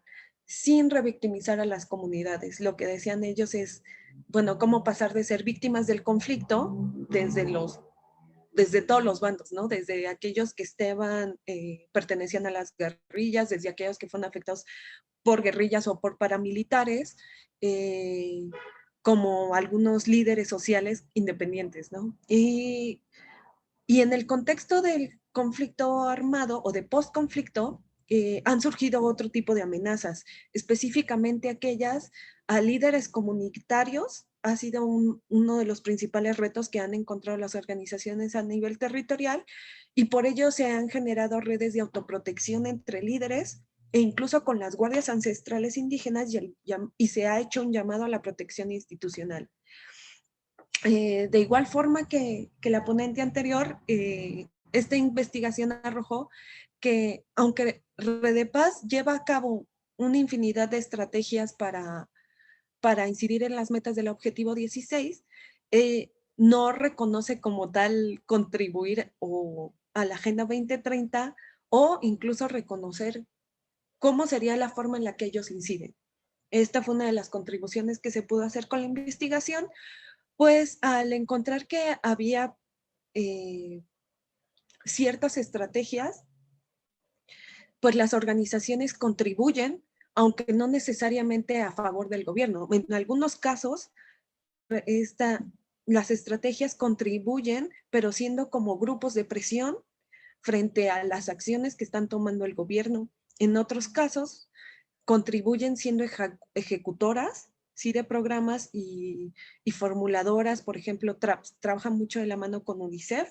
sin revictimizar a las comunidades. Lo que decían ellos es, bueno, cómo pasar de ser víctimas del conflicto desde todos los bandos, ¿no? Desde aquellos que pertenecían a las guerrillas, desde aquellos que fueron afectados por guerrillas o por paramilitares, como algunos líderes sociales independientes, ¿no? Y en el contexto del conflicto armado o de post-conflicto, han surgido otro tipo de amenazas, específicamente aquellas a líderes comunitarios. Ha sido uno de los principales retos que han encontrado las organizaciones a nivel territorial, y por ello se han generado redes de autoprotección entre líderes e incluso con las guardias ancestrales indígenas, y se ha hecho un llamado a la protección institucional. De igual forma que la ponente anterior, esta investigación arrojó que aunque Red de Paz lleva a cabo una infinidad de estrategias para incidir en las metas del objetivo 16, no reconoce como tal contribuir a la Agenda 2030 o incluso reconocer cómo sería la forma en la que ellos inciden. Esta fue una de las contribuciones que se pudo hacer con la investigación, pues al encontrar que había ciertas estrategias, pues las organizaciones contribuyen, aunque no necesariamente a favor del gobierno. En algunos casos, las estrategias contribuyen, pero siendo como grupos de presión frente a las acciones que están tomando el gobierno. En otros casos, contribuyen siendo ejecutoras, sí, de programas y formuladoras. Por ejemplo, trabajan mucho de la mano con UNICEF,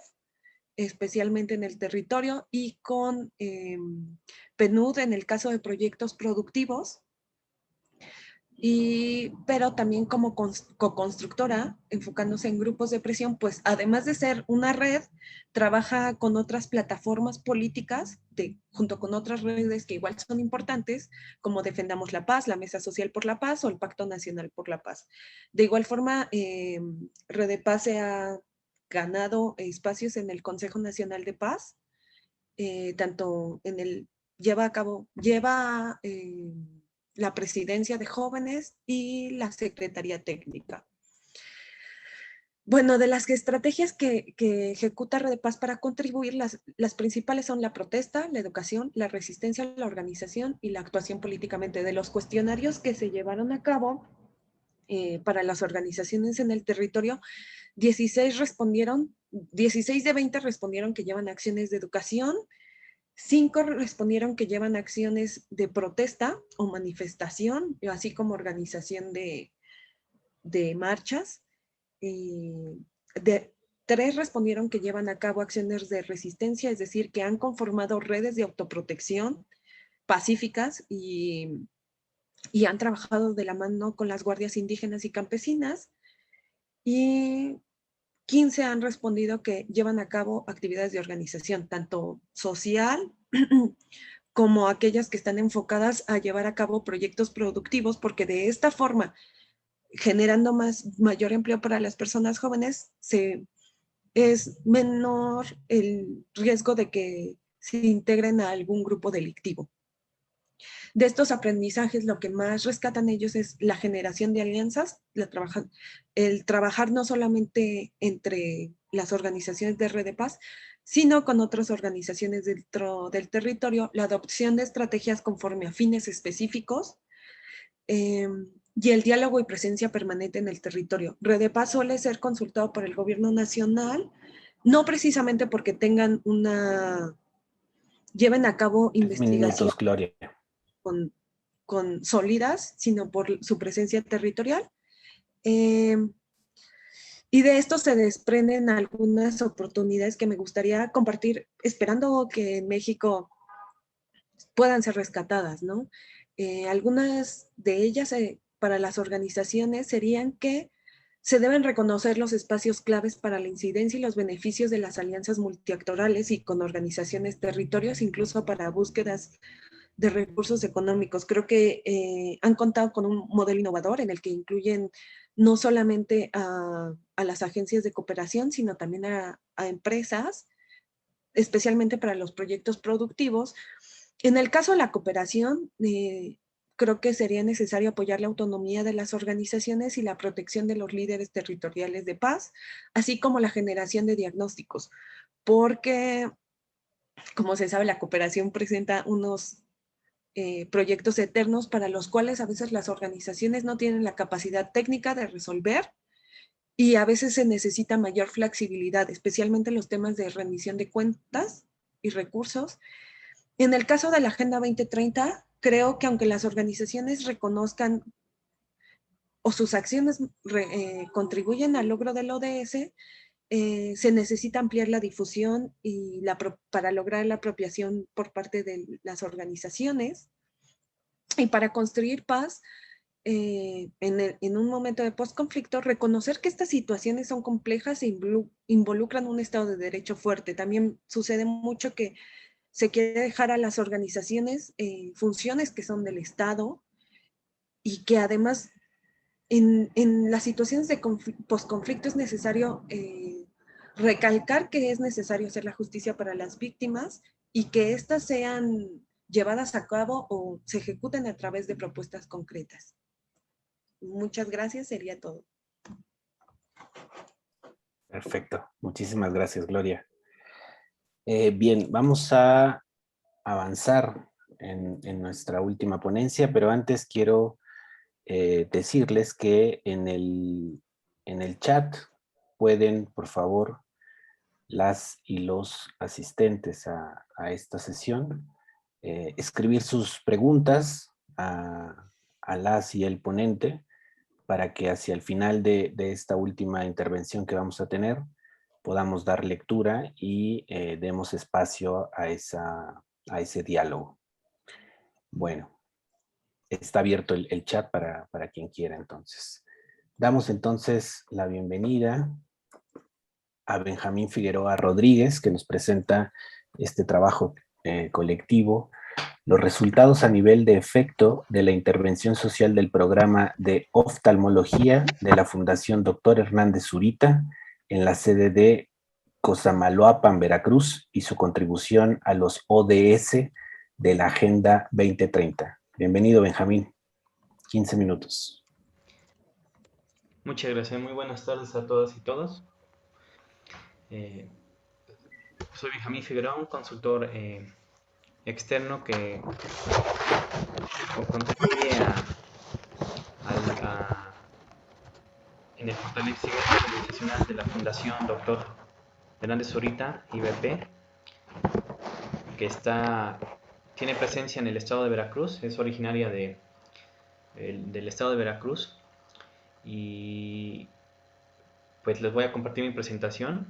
especialmente en el territorio, y con PNUD en el caso de proyectos productivos. pero también como co-constructora, enfocándose en grupos de presión, pues además de ser una red, trabaja con otras plataformas políticas, junto con otras redes que igual son importantes, como Defendamos la Paz, la Mesa Social por la Paz o el Pacto Nacional por la Paz. De igual forma, Redepaz se ha ganado espacios en el Consejo Nacional de Paz, tanto en el, lleva la presidencia de jóvenes y la secretaría técnica. Bueno, de las estrategias que ejecuta Redepaz para contribuir, las principales son la protesta, la educación, la resistencia, la organización y la actuación políticamente. De los cuestionarios que se llevaron a cabo para las organizaciones en el territorio, 16 de 20 respondieron que llevan acciones de educación, 5 respondieron que llevan acciones de protesta o manifestación, así como organización de marchas. 3 respondieron que llevan a cabo acciones de resistencia, es decir, que han conformado redes de autoprotección pacíficas y han trabajado de la mano con las guardias indígenas y campesinas. Y 15 han respondido que llevan a cabo actividades de organización, tanto social como aquellas que están enfocadas a llevar a cabo proyectos productivos, porque de esta forma, generando mayor empleo para las personas jóvenes, es menor el riesgo de que se integren a algún grupo delictivo. De estos aprendizajes, lo que más rescatan ellos es la generación de alianzas, el trabajar no solamente entre las organizaciones de Redepaz, sino con otras organizaciones dentro del territorio, la adopción de estrategias conforme a fines específicos, y el diálogo y presencia permanente en el territorio. Redepaz suele ser consultado por el gobierno nacional, no precisamente porque lleven a cabo investigaciones. Minutos, Gloria. Con sólidas, sino por su presencia territorial. Y de esto se desprenden algunas oportunidades que me gustaría compartir, esperando que en México puedan ser rescatadas, ¿no? Algunas de ellas para las organizaciones serían que se deben reconocer los espacios claves para la incidencia y los beneficios de las alianzas multiactorales y con organizaciones territorios, incluso para búsquedas de recursos económicos. Creo que han contado con un modelo innovador en el que incluyen no solamente a las agencias de cooperación, sino también a empresas, especialmente para los proyectos productivos. En el caso de la cooperación, creo que sería necesario apoyar la autonomía de las organizaciones y la protección de los líderes territoriales de paz, así como la generación de diagnósticos, porque, como se sabe, la cooperación presenta unos proyectos eternos para los cuales a veces las organizaciones no tienen la capacidad técnica de resolver y a veces se necesita mayor flexibilidad, especialmente en los temas de rendición de cuentas y recursos. En el caso de la Agenda 2030, creo que aunque las organizaciones reconozcan o sus acciones contribuyen al logro del ODS, se necesita ampliar la difusión y para lograr la apropiación por parte de las organizaciones. Y para construir paz, en un momento de postconflicto, reconocer que estas situaciones son complejas e involucran un Estado de Derecho fuerte. También sucede mucho que se quiere dejar a las organizaciones funciones que son del Estado y que además en las situaciones de postconflicto es necesario recalcar que es necesario hacer la justicia para las víctimas y que éstas sean llevadas a cabo o se ejecuten a través de propuestas concretas. Muchas gracias, sería todo. Perfecto, muchísimas gracias, Gloria. Bien, vamos a avanzar en nuestra última ponencia, pero antes quiero decirles que en el chat pueden, por favor, las y los asistentes a esta sesión, escribir sus preguntas a las y el ponente para que hacia el final de esta última intervención que vamos a tener podamos dar lectura y demos espacio a ese diálogo. Bueno, está abierto el chat para quien quiera entonces. Damos entonces la bienvenida a Benjamín Figueroa Rodríguez, que nos presenta este trabajo colectivo, los resultados a nivel de efecto de la intervención social del programa de oftalmología de la Fundación Dr. Hernández Zurita en la sede de Cosamaloapan, Veracruz, y su contribución a los ODS de la Agenda 2030. Bienvenido, Benjamín. 15 minutos. Muchas gracias. Muy buenas tardes a todas y todos. Soy Benjamín Figueroa, un consultor externo que contribuye en el fortalecimiento organizacional de la Fundación Dr. Hernández Zurita, IBP, que tiene presencia en el estado de Veracruz, es originaria del estado de Veracruz, y pues les voy a compartir mi presentación.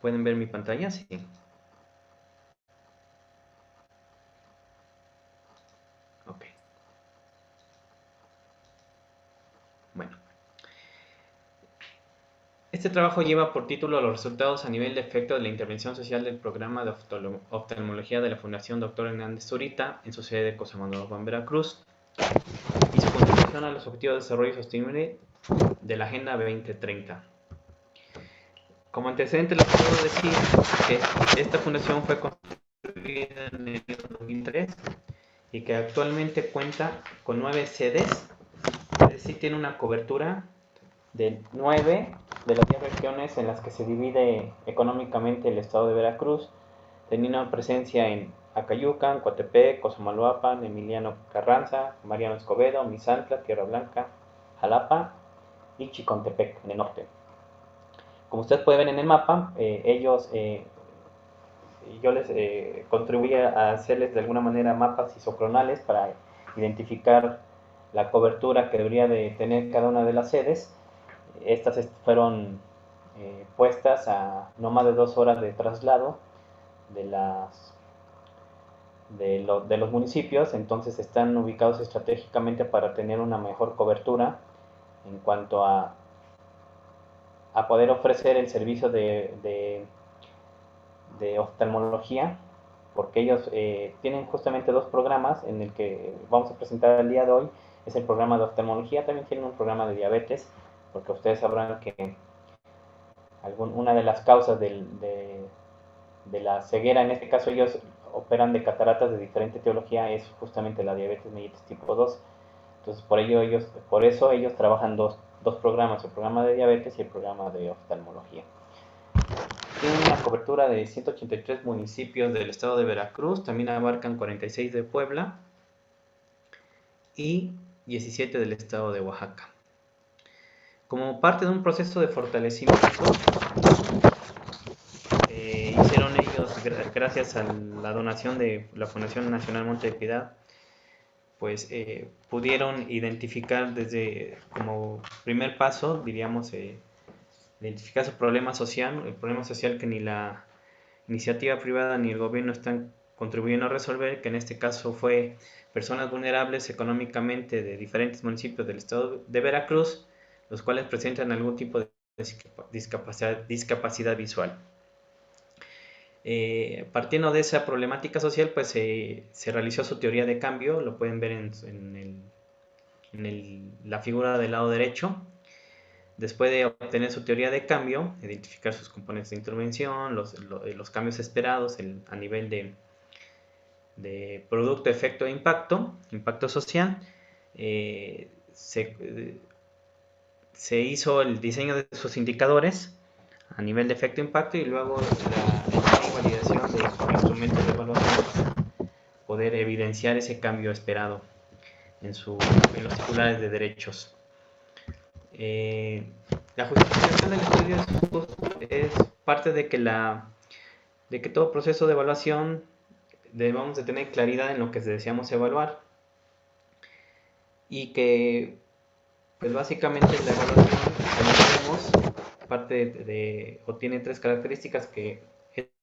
¿Pueden ver mi pantalla? Sí. Ok. Bueno. Este trabajo lleva por título los resultados a nivel de efecto de la intervención social del programa de oftalmología de la Fundación Dr. Hernández Zurita en su sede de Cosamaloapan, Veracruz, y su contribución a los objetivos de desarrollo sostenible de la Agenda 2030. Como antecedente les puedo decir que esta fundación fue construida en el 2003 y que actualmente cuenta con 9 sedes, es decir, tiene una cobertura de 9 de las 10 regiones en las que se divide económicamente el estado de Veracruz, teniendo presencia en Acayucan, Coatepec, Cosamaloapan, Emiliano Carranza, Mariano Escobedo, Misantla, Tierra Blanca, Jalapa y Chicontepec en el norte. Como ustedes pueden ver en el mapa, yo les contribuí a hacerles de alguna manera mapas isocronales para identificar la cobertura que debería de tener cada una de las sedes. Estas fueron puestas a no más de 2 horas de traslado de los municipios, entonces están ubicados estratégicamente para tener una mejor cobertura en cuanto a poder ofrecer el servicio de oftalmología, porque ellos tienen justamente 2 programas en el que vamos a presentar el día de hoy. Es el programa de oftalmología, también tienen un programa de diabetes, porque ustedes sabrán que una de las causas de la ceguera, en este caso ellos operan de cataratas de diferente etiología, es justamente la diabetes mellitus tipo 2. Entonces por eso ellos trabajan dos programas, el programa de diabetes y el programa de oftalmología. Tiene una cobertura de 183 municipios del estado de Veracruz, también abarcan 46 de Puebla y 17 del estado de Oaxaca. Como parte de un proceso de fortalecimiento, hicieron ellos, gracias a la donación de la Fundación Nacional Monte de Piedad, pues pudieron identificar como primer paso, diríamos, identificar su problema social, el problema social que ni la iniciativa privada ni el gobierno están contribuyendo a resolver, que en este caso fue personas vulnerables económicamente de diferentes municipios del estado de Veracruz, los cuales presentan algún tipo de discapacidad visual. Partiendo de esa problemática social, pues se realizó su teoría de cambio, lo pueden ver en la figura del lado derecho. Después de obtener su teoría de cambio, identificar sus componentes de intervención, los cambios esperados a nivel de producto, efecto e impacto social, se hizo el diseño de sus indicadores a nivel de efecto e impacto, y luego la validación de instrumentos de evaluación para poder evidenciar ese cambio esperado en los titulares de derechos. La justificación del estudio es parte de que todo proceso de evaluación debemos de tener claridad en lo que deseamos evaluar, y que pues básicamente la evaluación, como vemos, tiene 3 características, que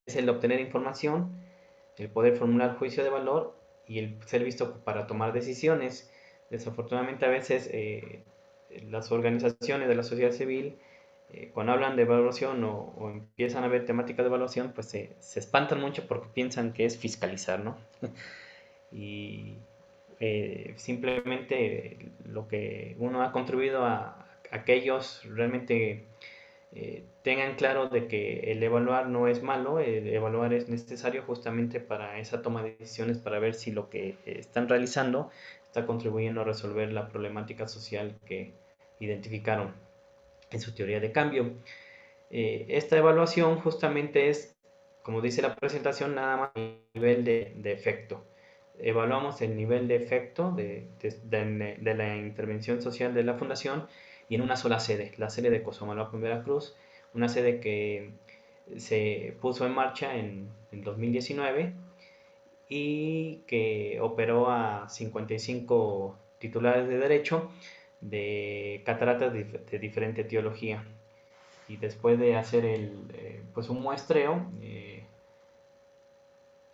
es el obtener información, el poder formular juicio de valor y el ser visto para tomar decisiones. Desafortunadamente a veces las organizaciones de la sociedad civil, cuando hablan de evaluación o empiezan a ver temáticas de evaluación, pues se espantan mucho porque piensan que es fiscalizar, ¿no? Y simplemente lo que uno ha contribuido a que ellos realmente tengan claro de que el evaluar no es malo, el evaluar es necesario justamente para esa toma de decisiones, para ver si lo que están realizando está contribuyendo a resolver la problemática social que identificaron en su teoría de cambio. Esta evaluación justamente es, como dice la presentación, nada más a nivel de efecto. Evaluamos el nivel de efecto de la intervención social de la fundación y en una sola sede, la sede de Cosamaloapan, Veracruz, una sede que se puso en marcha en 2019 y que operó a 55 titulares de derecho de cataratas de diferente teología. Y después de hacer pues un muestreo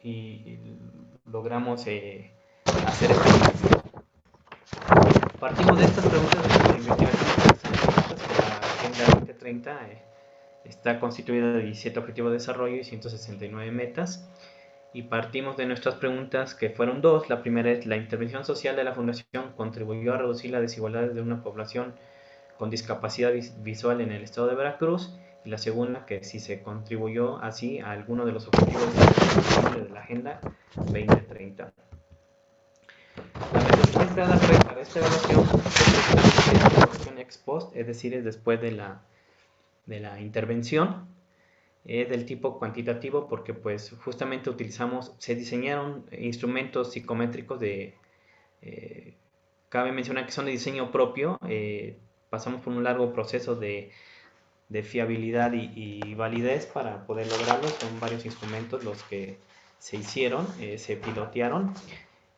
y logramos hacer partimos de estas preguntas de investigación que la Agenda 2030 está constituida de 17 objetivos de desarrollo y 169 metas. Y partimos de nuestras preguntas, que fueron dos. La primera es: ¿la intervención social de la Fundación contribuyó a reducir las desigualdades de una población con discapacidad visual en el estado de Veracruz? Y la segunda, que si se contribuyó así a alguno de los objetivos de la Agenda 2030. La metodología empleada para esta evaluación es la evaluación ex post, es decir, es después de la intervención. Es del tipo cuantitativo porque pues justamente se diseñaron instrumentos psicométricos cabe mencionar que son de diseño propio. Pasamos por un largo proceso de fiabilidad y validez para poder lograrlo. Son varios instrumentos los que se hicieron, se pilotearon,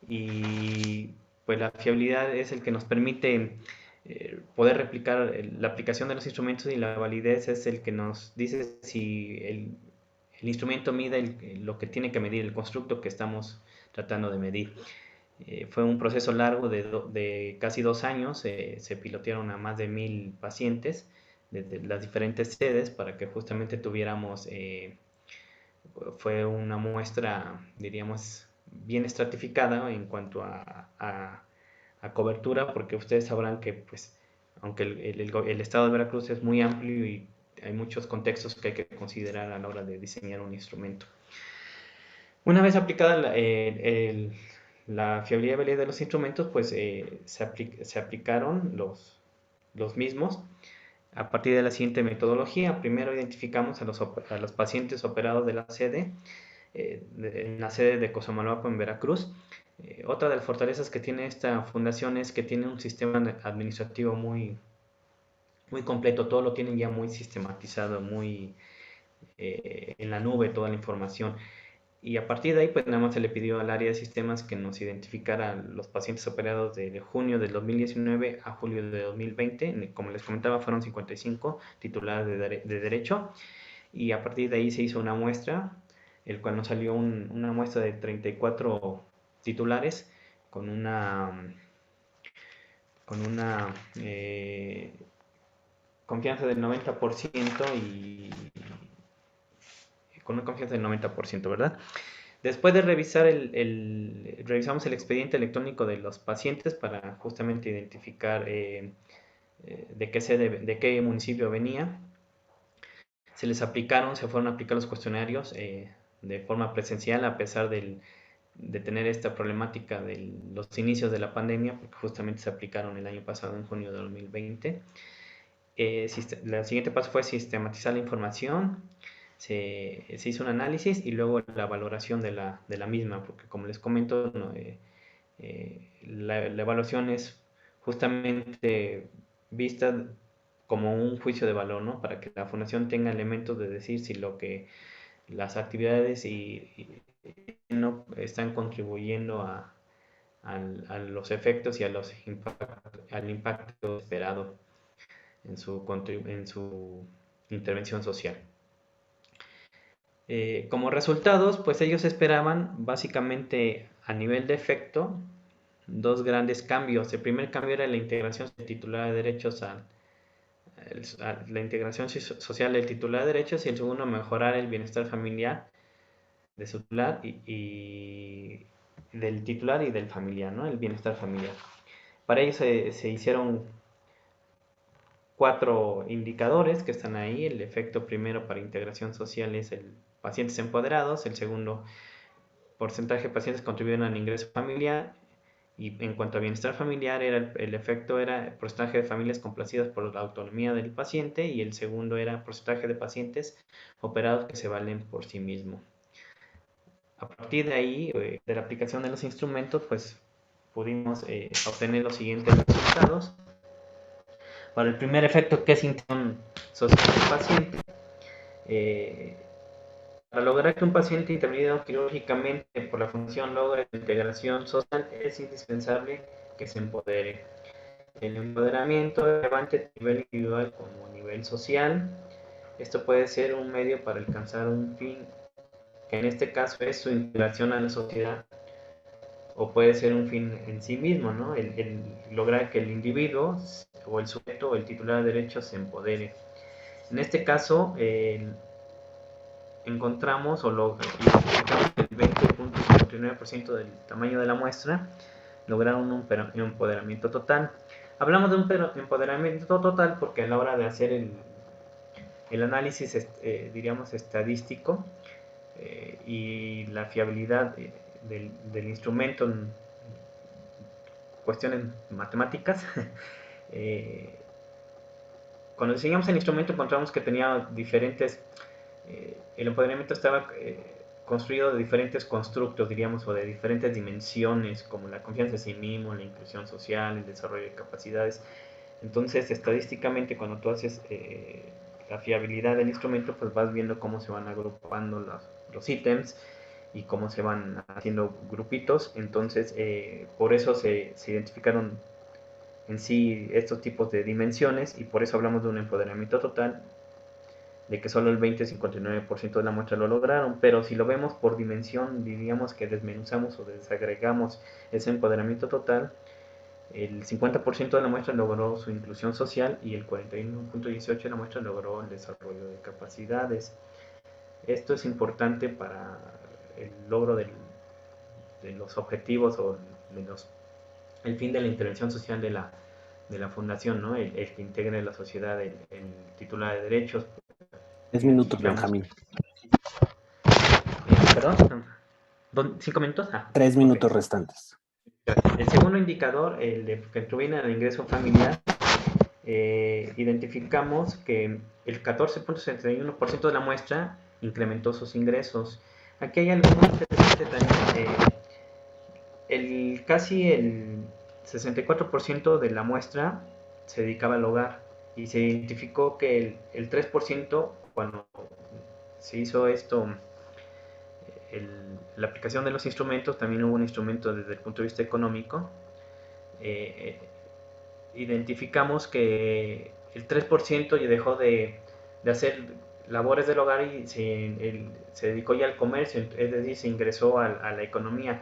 y pues la fiabilidad es el que nos permite poder replicar la aplicación de los instrumentos, y la validez es el que nos dice si el instrumento mide lo que tiene que medir, el constructo que estamos tratando de medir. Fue un proceso largo de casi 2 años. Se pilotearon a más de 1000 pacientes de las diferentes sedes para que justamente tuviéramos, fue una muestra, diríamos, bien estratificada en cuanto a cobertura, porque ustedes sabrán que pues aunque el estado de Veracruz es muy amplio y hay muchos contextos que hay que considerar a la hora de diseñar un instrumento. Una vez aplicada la fiabilidad y validez de los instrumentos, pues se aplicaron los mismos a partir de la siguiente metodología. Primero identificamos a los pacientes operados de la sede, en la sede de Cosamaloapan, en Veracruz. Otra de las fortalezas que tiene esta fundación es que tiene un sistema administrativo muy, muy completo. Todo lo tienen ya muy sistematizado, muy en la nube, toda la información. Y a partir de ahí, pues nada más se le pidió al área de sistemas que nos identificara los pacientes operados de junio del 2019 a julio de 2020. Como les comentaba, fueron 55 titulares de derecho. Y a partir de ahí se hizo una muestra, el cual nos salió una muestra de 34 titulares con una confianza del 90% y con una confianza del 90%, ¿verdad? Después de revisar revisamos el expediente electrónico de los pacientes para justamente identificar de qué municipio venía. Se fueron a aplicar los cuestionarios de forma presencial, a pesar de tener esta problemática de los inicios de la pandemia, porque justamente se aplicaron el año pasado, en junio de 2020. El siguiente paso fue sistematizar la información. Se hizo un análisis y luego la valoración de la misma, porque como les comento, la evaluación es justamente vista como un juicio de valor, ¿no? Para que la fundación tenga elementos de decir si las actividades no están contribuyendo a los efectos y al impacto esperado en su intervención social. Como resultados, pues ellos esperaban básicamente a nivel de efecto dos grandes cambios. El primer cambio era la integración del titular de derechos a la integración social del titular de derechos, y el segundo, mejorar el bienestar familiar de su titular y del titular y del familiar, ¿no? El bienestar familiar. Para ello se hicieron 4 indicadores que están ahí. El efecto primero para integración social es el pacientes empoderados, el segundo, porcentaje de pacientes contribuyen al ingreso familiar, y en cuanto a bienestar familiar, el efecto era porcentaje de familias complacidas por la autonomía del paciente, y el segundo era porcentaje de pacientes operados que se valen por sí mismos. A partir de ahí, de la aplicación de los instrumentos, pues pudimos obtener los siguientes resultados. Para el primer efecto, que es integración social del paciente, para lograr que un paciente intervenido quirúrgicamente por la función logre la integración social, es indispensable que se empodere. El empoderamiento es relevante a nivel individual como a nivel social. Esto puede ser un medio para alcanzar un fin, que en este caso es su integración a la sociedad, o puede ser un fin en sí mismo, ¿no? El lograr que el individuo o el sujeto o el titular de derechos se empodere. En este caso, encontramos el 20.59% del tamaño de la muestra lograron un empoderamiento total. Hablamos de un empoderamiento total porque a la hora de hacer el análisis, diríamos, estadístico, y la fiabilidad del instrumento en cuestiones matemáticas, cuando diseñamos el instrumento encontramos que tenía diferentes, el empoderamiento estaba construido de diferentes constructos, diríamos, o de diferentes dimensiones, como la confianza en sí mismo, la inclusión social, el desarrollo de capacidades. Entonces, estadísticamente, cuando tú haces la fiabilidad del instrumento, pues vas viendo cómo se van agrupando los ítems y cómo se van haciendo grupitos. Entonces, por eso se identificaron en sí estos tipos de dimensiones, y por eso hablamos de un empoderamiento total, de que solo el 20-59% de la muestra lo lograron. Pero si lo vemos por dimensión, diríamos que desmenuzamos o desagregamos ese empoderamiento total, el 50% de la muestra logró su inclusión social y el 41.18% de la muestra logró el desarrollo de capacidades. Esto es importante para el logro de los objetivos o el fin de la intervención social de la fundación, ¿no? El que integre la sociedad, el titular de derechos. 3 minutos, Benjamín. ¿Perdón? ¿5 minutos? 3 minutos restantes. El segundo indicador, el de que interviene en el ingreso familiar, identificamos que el 14.71% de la muestra incrementó sus ingresos. Aquí hay algo muy interesante también. Casi el 64% de la muestra se dedicaba al hogar, y se identificó que el 3%, cuando se hizo esto, la aplicación de los instrumentos, también hubo un instrumento desde el punto de vista económico. Identificamos que el 3% ya dejó de hacer labores del hogar y se dedicó ya al comercio, es decir, se ingresó a la economía.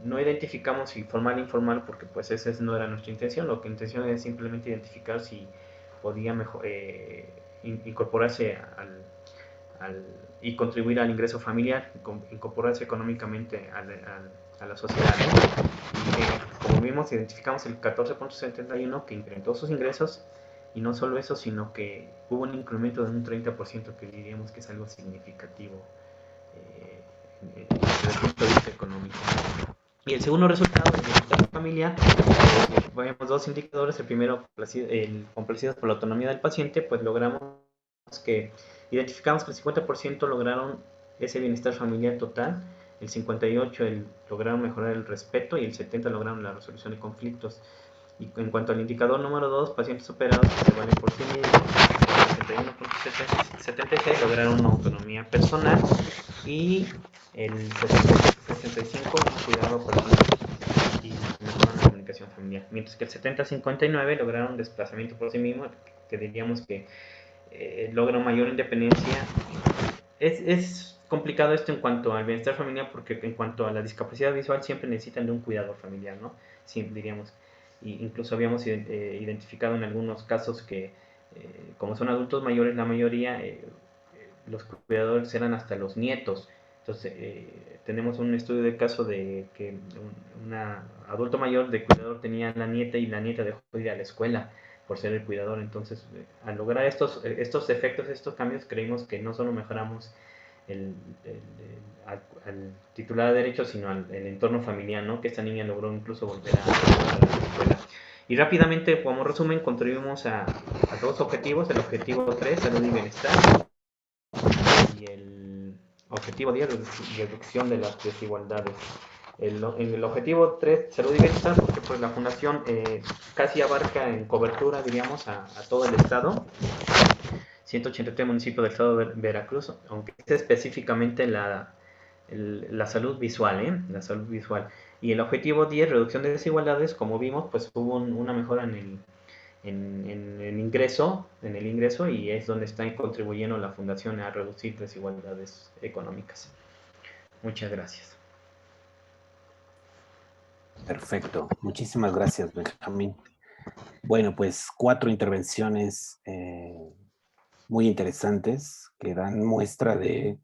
No identificamos si formal o informal, porque pues esa no era nuestra intención. Lo que intención es simplemente identificar si podía incorporarse y contribuir al ingreso familiar, incorporarse económicamente a la sociedad, ¿no? Como vimos, identificamos el 14.71 que incrementó sus ingresos, y no solo eso, sino que hubo un incremento de un 30%, que diríamos que es algo significativo desde el punto de vista económico. Y el segundo resultado del bienestar familiar, vemos dos indicadores. El primero, complacidos por la autonomía del paciente, pues logramos que identificamos que el 50% lograron ese bienestar familiar total, el 58% lograron mejorar el respeto, y el 70% lograron la resolución de conflictos. Y en cuanto al indicador número 2, pacientes operados que se valen por sí mismos, el 61.76 lograron una autonomía personal, y el 65% cuidado personal y mejoran la comunicación familiar. Mientras que el 70-59 lograron desplazamiento por sí mismo, que diríamos que logra mayor independencia. Es complicado esto en cuanto al bienestar familiar, porque en cuanto a la discapacidad visual siempre necesitan de un cuidador familiar, ¿no? Sí, diríamos. Y incluso habíamos identificado en algunos casos que, como son adultos mayores, la mayoría, los cuidadores eran hasta los nietos. Entonces, tenemos un estudio de caso de que un adulto mayor de cuidador tenía la nieta y la nieta dejó de ir a la escuela por ser el cuidador. Entonces, al lograr estos efectos, estos cambios, creímos que no solo mejoramos al titular de derecho, sino el entorno familiar, ¿no? Que esta niña logró incluso volver a la escuela. Y rápidamente, como resumen, contribuimos a dos objetivos: el objetivo 3, salud y bienestar, y el objetivo 10, reducción de las desigualdades. En el objetivo 3, salud y bienestar, porque pues la fundación casi abarca en cobertura, diríamos, a todo el estado, 183 municipios del estado de Veracruz, aunque es específicamente la salud visual, la salud visual. Y el objetivo 10, reducción de desigualdades, como vimos, pues hubo una mejora en el ingreso, y es donde está contribuyendo la fundación a reducir desigualdades económicas. Muchas gracias. Perfecto. Muchísimas gracias, Benjamín. Bueno, pues 4 intervenciones muy interesantes que dan muestra de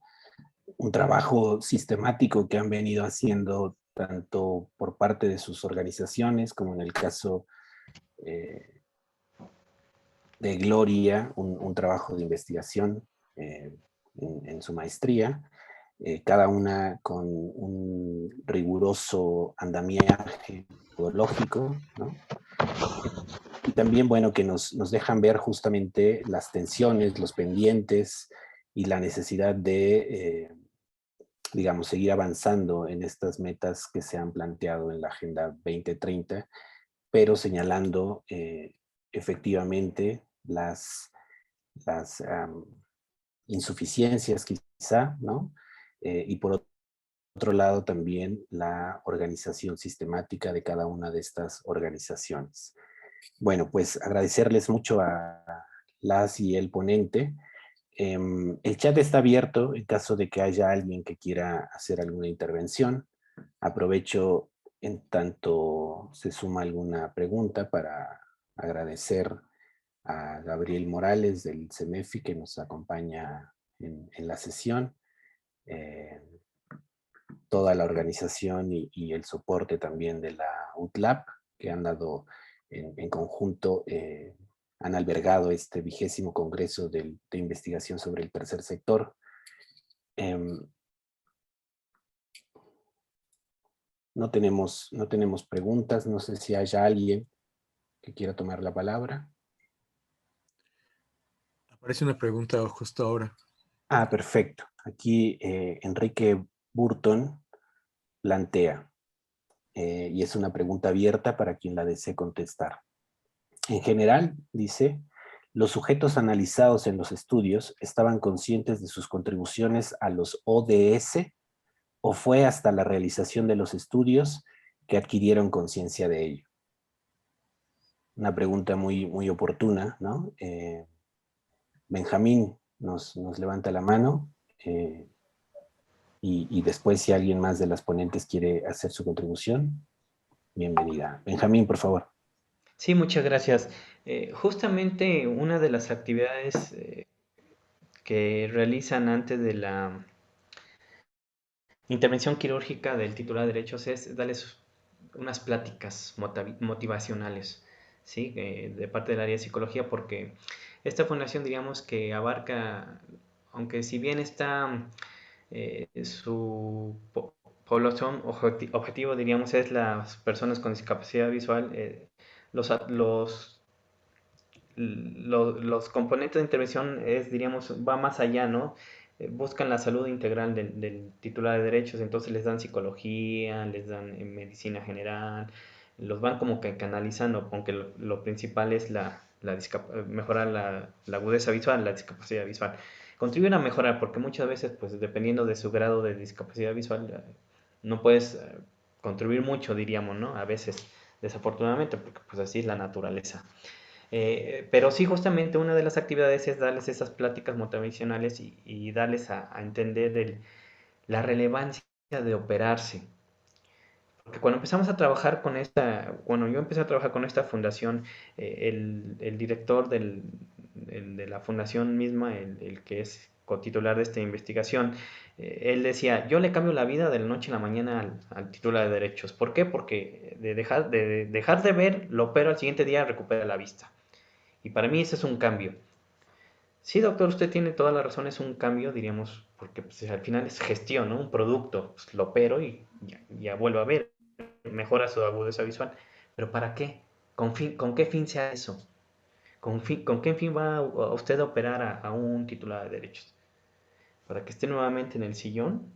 un trabajo sistemático que han venido haciendo tanto por parte de sus organizaciones como en el caso de Gloria, un trabajo de investigación en su maestría, cada una con un riguroso andamiaje metodológico, ¿no? Y también, bueno, que nos dejan ver justamente las tensiones, los pendientes y la necesidad de, digamos, seguir avanzando en estas metas que se han planteado en la Agenda 2030, pero señalando efectivamente las insuficiencias quizá, ¿no? Y por otro lado también la organización sistemática de cada una de estas organizaciones. Bueno, pues agradecerles mucho a las y el ponente. El chat está abierto en caso de que haya alguien que quiera hacer alguna intervención. Aprovecho en tanto se suma alguna pregunta para agradecer a Gabriel Morales del CEMEFI que nos acompaña en la sesión, toda la organización y el soporte también de la UTLAP que han dado en conjunto, han albergado este 20º Congreso de Investigación sobre el Tercer Sector. No tenemos preguntas, no sé si haya alguien que quiera tomar la palabra. Aparece una pregunta justo ahora. Ah, perfecto. Aquí Enrique Burton plantea, y es una pregunta abierta para quien la desee contestar. En general, dice, los sujetos analizados en los estudios estaban conscientes de sus contribuciones a los ODS o fue hasta la realización de los estudios que adquirieron conciencia de ello. Una pregunta muy, muy oportuna, ¿no? Benjamín nos levanta la mano y después si alguien más de las ponentes quiere hacer su contribución, bienvenida. Benjamín, por favor. Sí, muchas gracias. Justamente una de las actividades que realizan antes de la intervención quirúrgica del titular de derechos es darles unas pláticas motivacionales, ¿sí? De parte del área de psicología, porque esta fundación, digamos, que abarca, aunque si bien está su población objetivo, diríamos, es las personas con discapacidad visual, los componentes de intervención diríamos, va más allá, ¿no? Buscan la salud integral del titular de derechos, entonces les dan psicología, les dan medicina general, los van como que canalizando, aunque lo principal es mejorar la agudeza visual, la discapacidad visual. Contribuyen a mejorar porque muchas veces, pues dependiendo de su grado de discapacidad visual, no puedes contribuir mucho, diríamos, ¿no? A veces, desafortunadamente, porque pues así es la naturaleza. Pero sí, justamente una de las actividades es darles esas pláticas motivacionales y darles a entender la relevancia de operarse. Porque cuando empezamos a trabajar con bueno, yo empecé a trabajar con esta fundación, el director de la fundación misma, el que es cotitular de esta investigación, él decía, yo le cambio la vida de la noche a la mañana al titular de derechos. ¿Por qué? Porque de dejar de ver, lo opero al siguiente día, recupera la vista. Y para mí ese es un cambio. Sí, doctor, usted tiene toda la razón, es un cambio, diríamos, porque pues, al final es gestión, ¿no? Un producto, pues, lo opero y ya vuelvo a ver, mejora su agudeza visual. ¿Pero para qué? ¿Con qué fin se hace eso? ¿Con qué fin va a usted a operar a un titular de derechos? ¿Para que esté nuevamente en el sillón?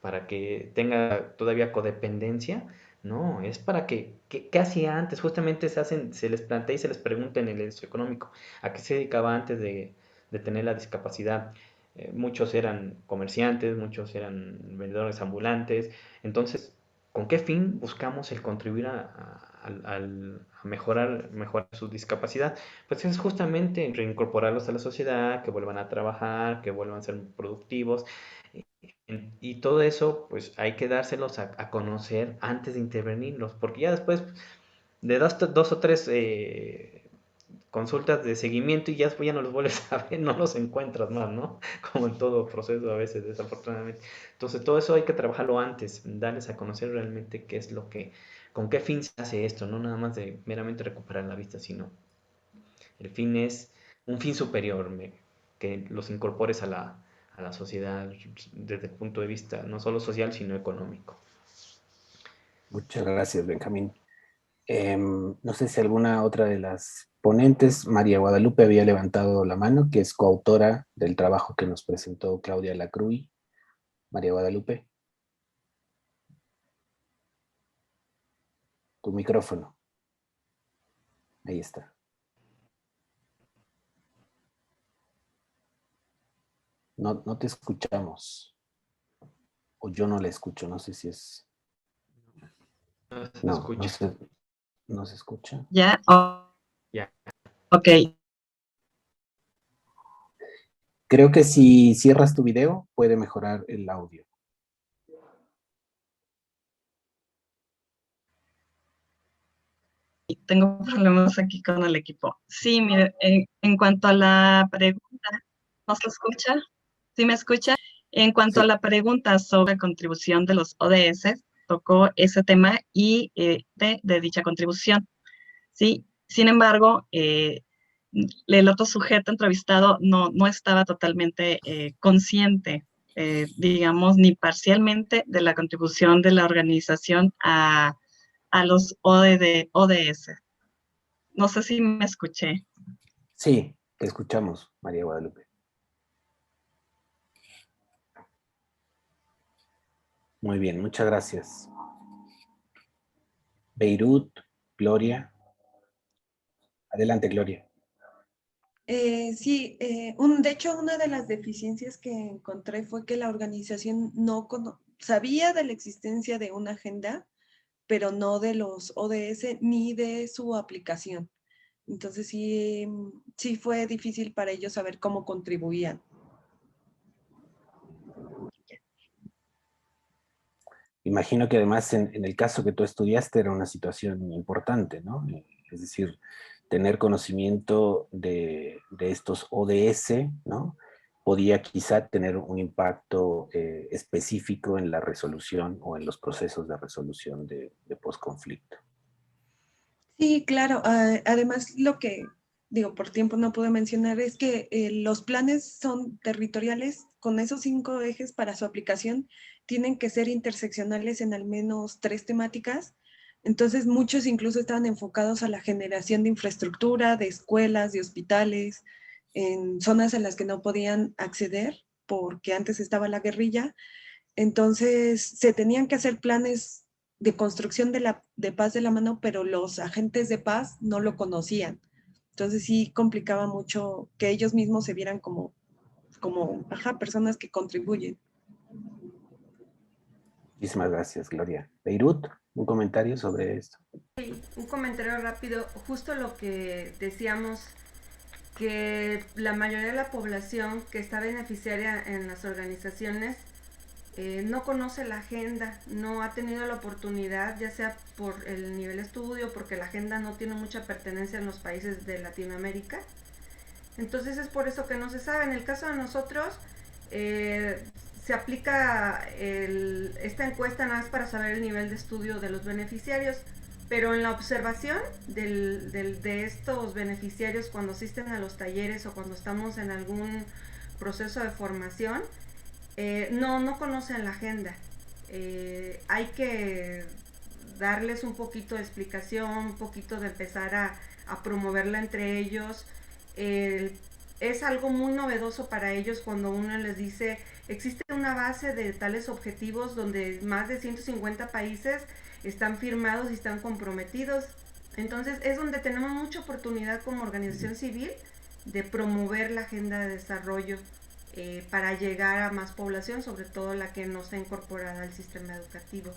¿Para que tenga todavía codependencia? No, es para ¿qué hacía antes? Justamente se les plantea y se les pregunta en el estudio económico, ¿a qué se dedicaba antes de tener la discapacidad? Muchos eran comerciantes, muchos eran vendedores ambulantes. Entonces, ¿con qué fin buscamos el contribuir a mejorar su discapacidad? Pues es justamente reincorporarlos a la sociedad, que vuelvan a trabajar, que vuelvan a ser productivos. Y todo eso, pues hay que dárselos a conocer antes de intervenirlos, porque ya después de dos o tres consultas de seguimiento y ya después ya no los vuelves a ver, no los encuentras más, ¿no? Como en todo proceso a veces, desafortunadamente. Entonces todo eso hay que trabajarlo antes, darles a conocer realmente qué es con qué fin se hace esto, no nada más de meramente recuperar la vista, sino el fin es un fin superior, que los incorpores a la sociedad desde el punto de vista no solo social, sino económico. Muchas gracias, Benjamín. No sé si alguna otra de las ponentes, María Guadalupe, había levantado la mano, que es coautora del trabajo que nos presentó Claudia Lacruy. María Guadalupe, tu micrófono. Ahí está. No te escuchamos. O yo no la escucho, no sé si es... No se escucha. No se escucha. Ya, Ya. ok. Creo que si cierras tu video, puede mejorar el audio. Tengo problemas aquí con el equipo. Sí, mire, en cuanto a la pregunta, ¿no se escucha? ¿Sí me escucha? En cuanto a la pregunta sobre contribución de los ODS, tocó ese tema y de dicha contribución. Sí, sin embargo, el otro sujeto entrevistado no estaba totalmente consciente, digamos, ni parcialmente de la contribución de la organización a los ODS. No sé si me escuché. Sí, te escuchamos, María Guadalupe. Muy bien, muchas gracias. Beirut, Gloria. Adelante, Gloria. Sí, de hecho, una de las deficiencias que encontré fue que la organización no sabía de la existencia de una agenda, pero no de los ODS ni de su aplicación. Entonces sí fue difícil para ellos saber cómo contribuían. Imagino que además en el caso que tú estudiaste era una situación importante, ¿no? Es decir, tener conocimiento de estos ODS, ¿no? Podía quizá tener un impacto específico en la resolución o en los procesos de resolución de posconflicto. Sí, claro. Además, lo que digo, por tiempo no pude mencionar es que los planes son territoriales con esos 5 ejes para su aplicación, tienen que ser interseccionales en al menos 3 temáticas. Entonces, muchos incluso estaban enfocados a la generación de infraestructura, de escuelas, de hospitales, en zonas en las que no podían acceder porque antes estaba la guerrilla. Entonces, se tenían que hacer planes de construcción de paz de la mano, pero los agentes de paz no lo conocían. Entonces, sí complicaba mucho que ellos mismos se vieran como personas que contribuyen. Muchísimas gracias, Gloria. Beirut. un comentario sobre esto. Sí, un comentario rápido, justo lo que decíamos, que la mayoría de la población que está beneficiaria en las organizaciones no conoce la agenda, no ha tenido la oportunidad, ya sea por el nivel de estudio, porque la agenda no tiene mucha pertenencia en los países de Latinoamérica. Entonces es por eso que no se sabe. En el caso de nosotros, se aplica esta encuesta nada más para saber el nivel de estudio de los beneficiarios, pero en la observación de estos beneficiarios cuando asisten a los talleres o cuando estamos en algún proceso de formación, no conocen la agenda. Hay que darles un poquito de explicación, un poquito de empezar a promoverla entre ellos. Es algo muy novedoso para ellos cuando uno les dice, existe una base de tales objetivos donde más de 150 países están firmados y están comprometidos. Entonces es donde tenemos mucha oportunidad como organización civil de promover la agenda de desarrollo para llegar a más población, sobre todo la que no está incorporada al sistema educativo.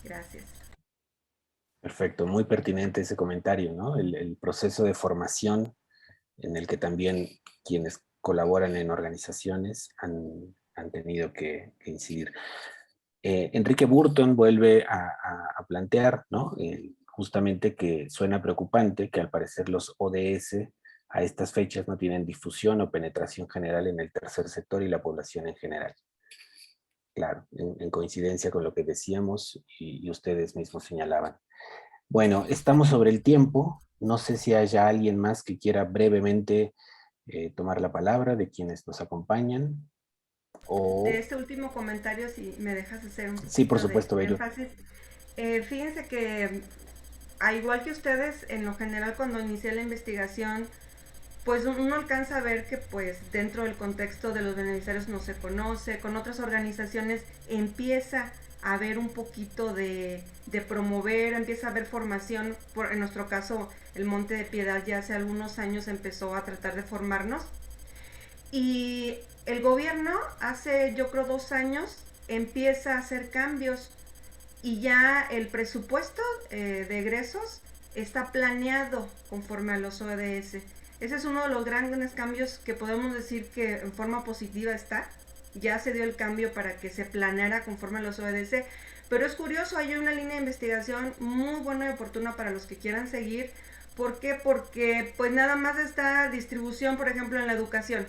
Gracias. Perfecto, muy pertinente ese comentario, ¿no? El proceso de formación en el que también quienes colaboran en organizaciones han tenido que incidir. Enrique Burton vuelve a plantear, ¿no? Justamente que suena preocupante que al parecer los ODS a estas fechas no tienen difusión o penetración general en el tercer sector y la población en general. Claro, en coincidencia con lo que decíamos y ustedes mismos señalaban. Bueno, estamos sobre el tiempo. No sé si haya alguien más que quiera brevemente tomar la palabra de quienes nos acompañan. O... De este último comentario, si me dejas hacer un sí, por supuesto, de Bello. énfasis. Fíjense que, al igual que ustedes, en lo general cuando inicié la investigación, pues uno alcanza a ver que pues dentro del contexto de los beneficiarios no se conoce, con otras organizaciones empieza a haber un poquito de promover, empieza a haber formación, en nuestro caso el Monte de Piedad ya hace algunos años empezó a tratar de formarnos, y el gobierno hace yo creo 2 años empieza a hacer cambios y ya el presupuesto de egresos está planeado conforme a los ODS. Ese es uno de los grandes cambios que podemos decir que en forma positiva está. Ya se dio el cambio para que se planeara conforme a los ODS. Pero es curioso, hay una línea de investigación muy buena y oportuna para los que quieran seguir. ¿Por qué? Porque pues nada más esta distribución, por ejemplo, en la educación.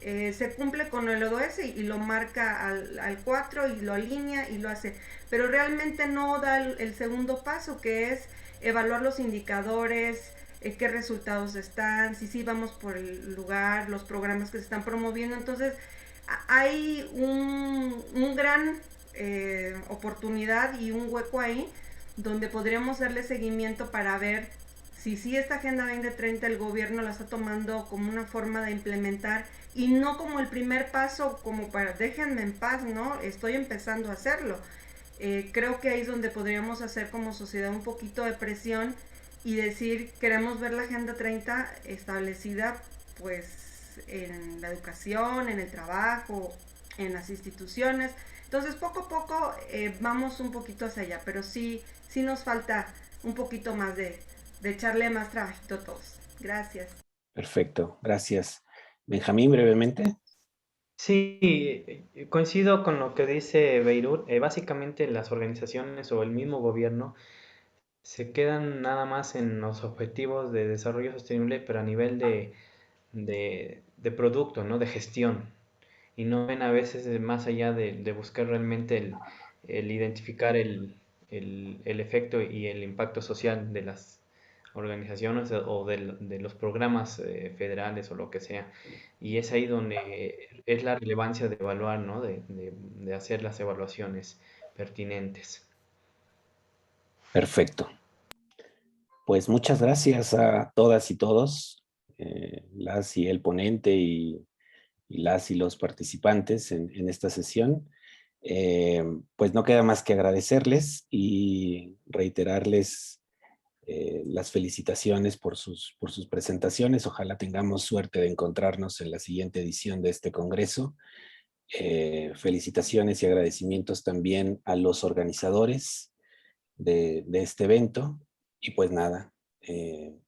Se cumple con el ODS y lo marca al 4 y lo alinea y lo hace. Pero realmente no da el segundo paso, que es evaluar los indicadores, qué resultados están, si sí vamos por el lugar, los programas que se están promoviendo. Entonces hay un gran oportunidad y un hueco ahí donde podríamos darle seguimiento para ver si esta Agenda 2030 el gobierno la está tomando como una forma de implementar y no como el primer paso, como para déjenme en paz, ¿no? Estoy empezando a hacerlo. Creo que ahí es donde podríamos hacer como sociedad un poquito de presión y decir, queremos ver la Agenda 30 establecida pues en la educación, en el trabajo, en las instituciones. Entonces poco a poco vamos un poquito hacia allá, pero sí nos falta un poquito más de echarle más trabajito a todos. Gracias. Perfecto, gracias. Benjamín, brevemente. Sí, coincido con lo que dice Beirut. Básicamente las organizaciones o el mismo gobierno se quedan nada más en los objetivos de desarrollo sostenible, pero a nivel de producto, ¿no? De gestión. Y no ven a veces más allá de buscar realmente el identificar el efecto y el impacto social de las organizaciones o de los programas federales o lo que sea. Y es ahí donde es la relevancia de evaluar, ¿no? De hacer las evaluaciones pertinentes. Perfecto. Pues muchas gracias a todas y todos, las y el ponente y las y los participantes en esta sesión. Pues no queda más que agradecerles y reiterarles las felicitaciones por sus presentaciones. Ojalá tengamos suerte de encontrarnos en la siguiente edición de este congreso. Felicitaciones y agradecimientos también a los organizadores de este evento. Y pues nada, en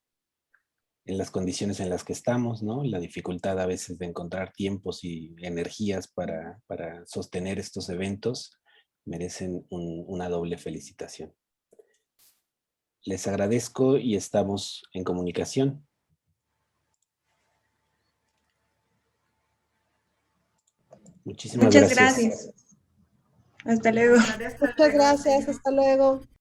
las condiciones en las que estamos, ¿no? La dificultad a veces de encontrar tiempos y energías para sostener estos eventos merecen una doble felicitación. Les agradezco y estamos en comunicación. Muchísimas Muchas gracias. gracias. Hasta luego. Muchas gracias, hasta luego.